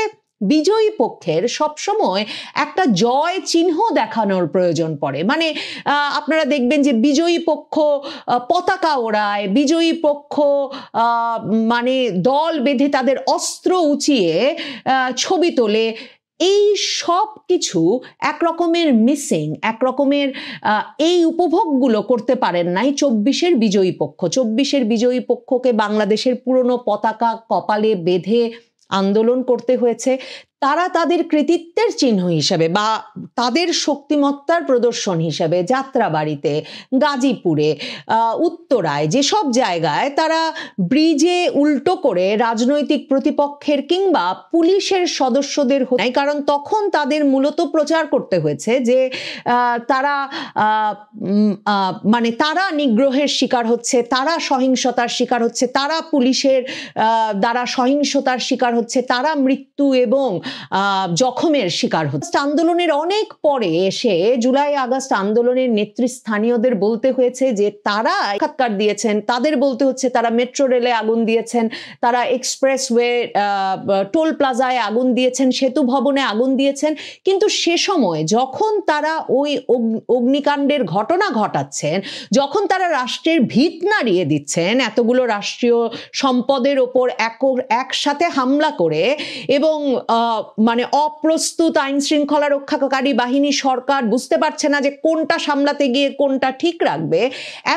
S3: বিজয়ী পক্ষের সবসময় একটা জয় চিহ্ন দেখানোর প্রয়োজন পড়ে। মানে আপনারা দেখবেন যে বিজয়ী পক্ষ পতাকা ওড়ায়, বিজয়ী পক্ষ মানে দল বেঁধে তাদের অস্ত্র উঁচিয়ে ছবি তোলে। এই সব কিছু একরকমের মিসিং, একরকমের এই উপভোগগুলো করতে পারেন নাই 24-এর বিজয়ী পক্ষ। 24-এর বিজয়ী পক্ষকে বাংলাদেশের পুরনো পতাকা কপালে বেঁধে আন্দোলন করতে হয়েছে। তারা তাদের কৃতিত্বের চিহ্ন হিসেবে বা তাদের শক্তিমত্তার প্রদর্শন হিসেবে যাত্রাবাড়িতে, গাজীপুরে, উত্তরায়, যেসব জায়গায় তারা ব্রিজে উল্টো করে রাজনৈতিক প্রতিপক্ষের কিংবা পুলিশের সদস্যদের, কারণ তখন তাদের মূলত প্রচার করতে হয়েছে যে তারা মানে তারা নিগ্রহের শিকার হচ্ছে, তারা সহিংসতার শিকার হচ্ছে, তারা পুলিশের দ্বারা সহিংসতার শিকার হচ্ছে, তারা মৃত্যু এবং জখমের শিকার হচ্ছে। আন্দোলনের অনেক পরে এসে জুলাই আগস্ট আন্দোলনের নেতৃস্থানীয়দের বলতে হয়েছে যে তারা সাক্ষাৎকার দিয়েছেন, তাদের বলতে হচ্ছে তারা মেট্রো রেলে আগুন দিয়েছেন, তারা এক্সপ্রেসওয়ে টোল প্লাজায় আগুন দিয়েছেন, সেতু ভবনে আগুন দিয়েছেন। কিন্তু সে সময় যখন তারা ওই অগ্নিকাণ্ডের ঘটনা ঘটাচ্ছেন, যখন তারা রাষ্ট্রের ভিত নাড়িয়ে দিচ্ছেন, এতগুলো রাষ্ট্রীয় সম্পদের ওপর একসাথে হামলা করে এবং মানে অপ্রস্তুত আইন শৃঙ্খলা রক্ষাকারী বাহিনী সরকার বুঝতে পারছে না যে কোনটা সামলাতে গিয়ে কোনটা ঠিক রাখবে,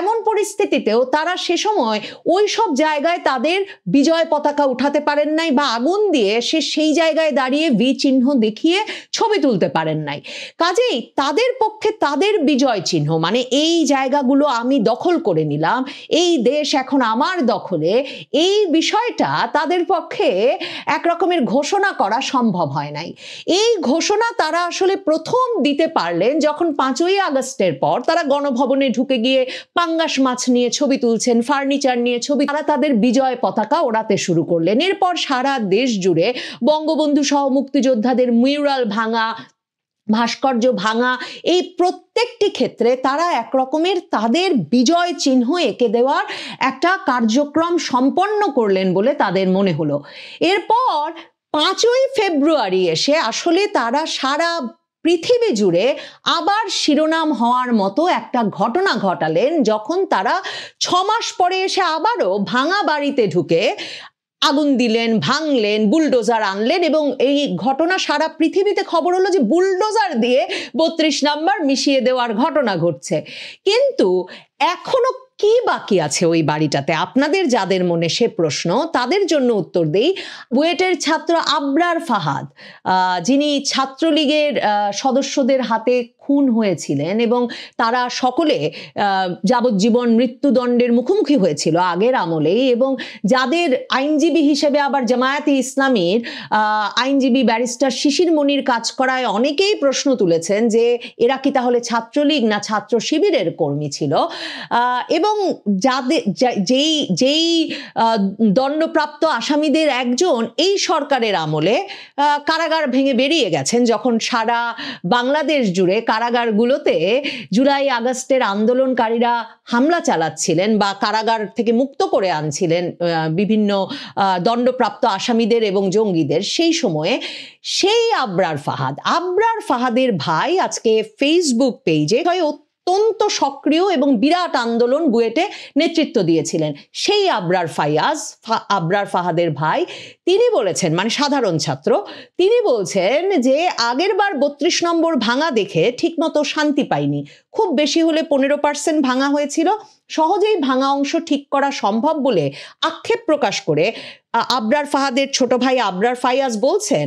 S3: এমন পরিস্থিতিতেও তারা সে সময় ওই সব জায়গায় তাদের বিজয় পতাকা উঠাতে পারেন নাই বা আগুন দিয়ে সেই জায়গায় দাঁড়িয়ে ভি চিহ্ন দেখিয়ে ছবি তুলতে পারেন নাই। কাজেই তাদের পক্ষে তাদের বিজয় চিহ্ন, মানে এই জায়গাগুলো আমি দখল করে নিলাম, এই দেশ এখন আমার দখলে, এই বিষয়টা তাদের পক্ষে একরকমের ঘোষণা করা সম্ভব হয় নাই। এই ঘোষণা তারা আসলে প্রথম দিতে পারলেন যখন 5ই আগস্টের পর তারা গণভবনে ঢুকে গিয়ে পাঙ্গাস মাছ নিয়ে ছবি তুলছেন, ফার্নিচার নিয়ে ছবি, তারা তাদের বিজয় পতাকা ওড়াতে শুরু করলেন। এরপর সারা দেশ জুড়ে বঙ্গবন্ধু সহ মুক্তিযোদ্ধাদের মিউরাল ভাঙা, ভাস্কর্য ভাঙা, এই প্রত্যেকটি ক্ষেত্রে তারা একরকমের তাদের বিজয় চিহ্ন এঁকে দেওয়ার একটা কার্যক্রম সম্পন্ন করলেন বলে তাদের মনে হলো। এরপর 5ই ফেব্রুয়ারি এসে আসলে তারা সারা পৃথিবী জুড়ে আবার শিরোনাম হওয়ার মতো একটা ঘটনা ঘটালেন, যখন তারা 6 মাস পরে এসে আবারও ভাঙা বাড়িতে ঢুকে আগুন দিলেন, ভাঙলেন, বুলডোজার আনলেন। এবং এই ঘটনা সারা পৃথিবীতে খবর হলো যে বুলডোজার দিয়ে 32 নম্বর মিশিয়ে দেওয়ার ঘটনা ঘটছে। কিন্তু এখনো কি বাকি আছে ওই বাড়িটাতে? আপনাদের যাদের মনে সে প্রশ্ন, তাদের জন্য উত্তর দেই। বুয়েটের ছাত্র আবরার ফাহাদ, যিনি ছাত্রলীগের সদস্যদের হাতে খুন হয়েছিলেন এবং তারা সকলে যাবজ্জীবন মৃত্যুদণ্ডের মুখোমুখি হয়েছিল আগের আমলেই, এবং যাদের আইনজীবী হিসেবে আবার জামায়াতে ইসলামীর আইনজীবী ব্যারিস্টার শিশির মনির কাজ করায় অনেকেই প্রশ্ন তুলেছেন যে এরা কি তাহলে ছাত্রলীগ না ছাত্র শিবিরের কর্মী ছিল। এবং যাদের যেই দণ্ডপ্রাপ্ত আসামিদের একজন এই সরকারের আমলে কারাগার ভেঙে বেরিয়ে গেছেন, যখন সারা বাংলাদেশ জুড়ে কারাগারগুলোতে জুলাই আগস্টের আন্দোলনকারীরা হামলা চালাচ্ছিলেন বা কারাগার থেকে মুক্ত করে আনছিলেন বিভিন্ন দণ্ডপ্রাপ্ত আসামিদের এবং জঙ্গিদের, সেই সময়ে সেই আবরার ফাহাদের ভাই আজকে ফেসবুক পেজে অত্যন্ত সক্রিয় এবং বিরাট আন্দোলন বুয়েটে নেতৃত্ব দিয়েছিলেন, সেই আবরার ফাহাদের ভাই, তিনি বলেছেন, মানে সাধারণ ছাত্র, তিনি বলছেন যে আগের বার 32 নম্বর ভাঙা দেখে ঠিকমতো শান্তি পাইনি, খুব বেশি হলে 15% ভাঙা হয়েছিল, সহজেই ভাঙা অংশ ঠিক করা সম্ভব বলে আক্ষেপ প্রকাশ করে আবরার ফাহাদের ছোট ভাই আবরার ফায়াজ বলছেন,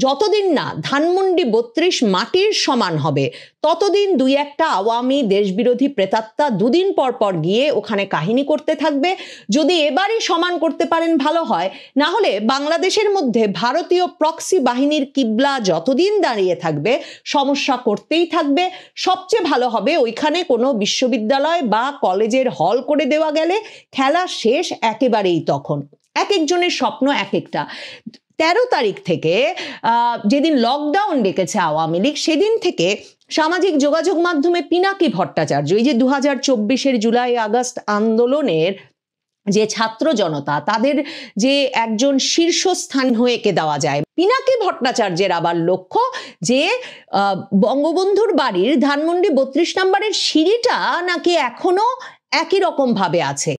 S3: যতদিন না ধানমন্ডি 32 মাটির সমান হবে ততদিন দুই একটা আওয়ামী দেশবিরোধী প্রেতাত্মা দুদিন পর পর গিয়ে ওখানে কাহিনী করতে থাকবে, যদি এবারই সমান করতে পারেন ভালো হয়, না হলে বাংলাদেশের মধ্যে ভারতীয় প্রক্সি বাহিনীর কিবলা যতদিন দাঁড়িয়ে থাকবে সমস্যা করতেই থাকবে, সবচেয়ে ভালো হবে ওইখানে কোনো বিশ্ববিদ্যালয় বা কলেজের হল করে দেওয়া গেলে খেলা শেষ একেবারেই তখন। এক একজনের স্বপ্ন এক একটা। 13 তারিখ থেকে যেদিন লকডাউন ডেকেছে আওয়ামী লীগ, সেদিন থেকে সামাজিক যোগাযোগ মাধ্যমে পিনাকি ভট্টাচার্য, এই যে 2024-এর জুলাই আগস্ট আন্দোলনের যে ছাত্র জনতা, তাদের যে একজন শীর্ষস্থান হয়ে কে দেওয়া যায়, পিনাকি ভট্টাচার্যের আবার লক্ষ্য যে বঙ্গবন্ধুর বাড়ির ধানমন্ডি 32 নম্বরের সিঁড়িটা নাকি এখনো একই রকম ভাবে আছে।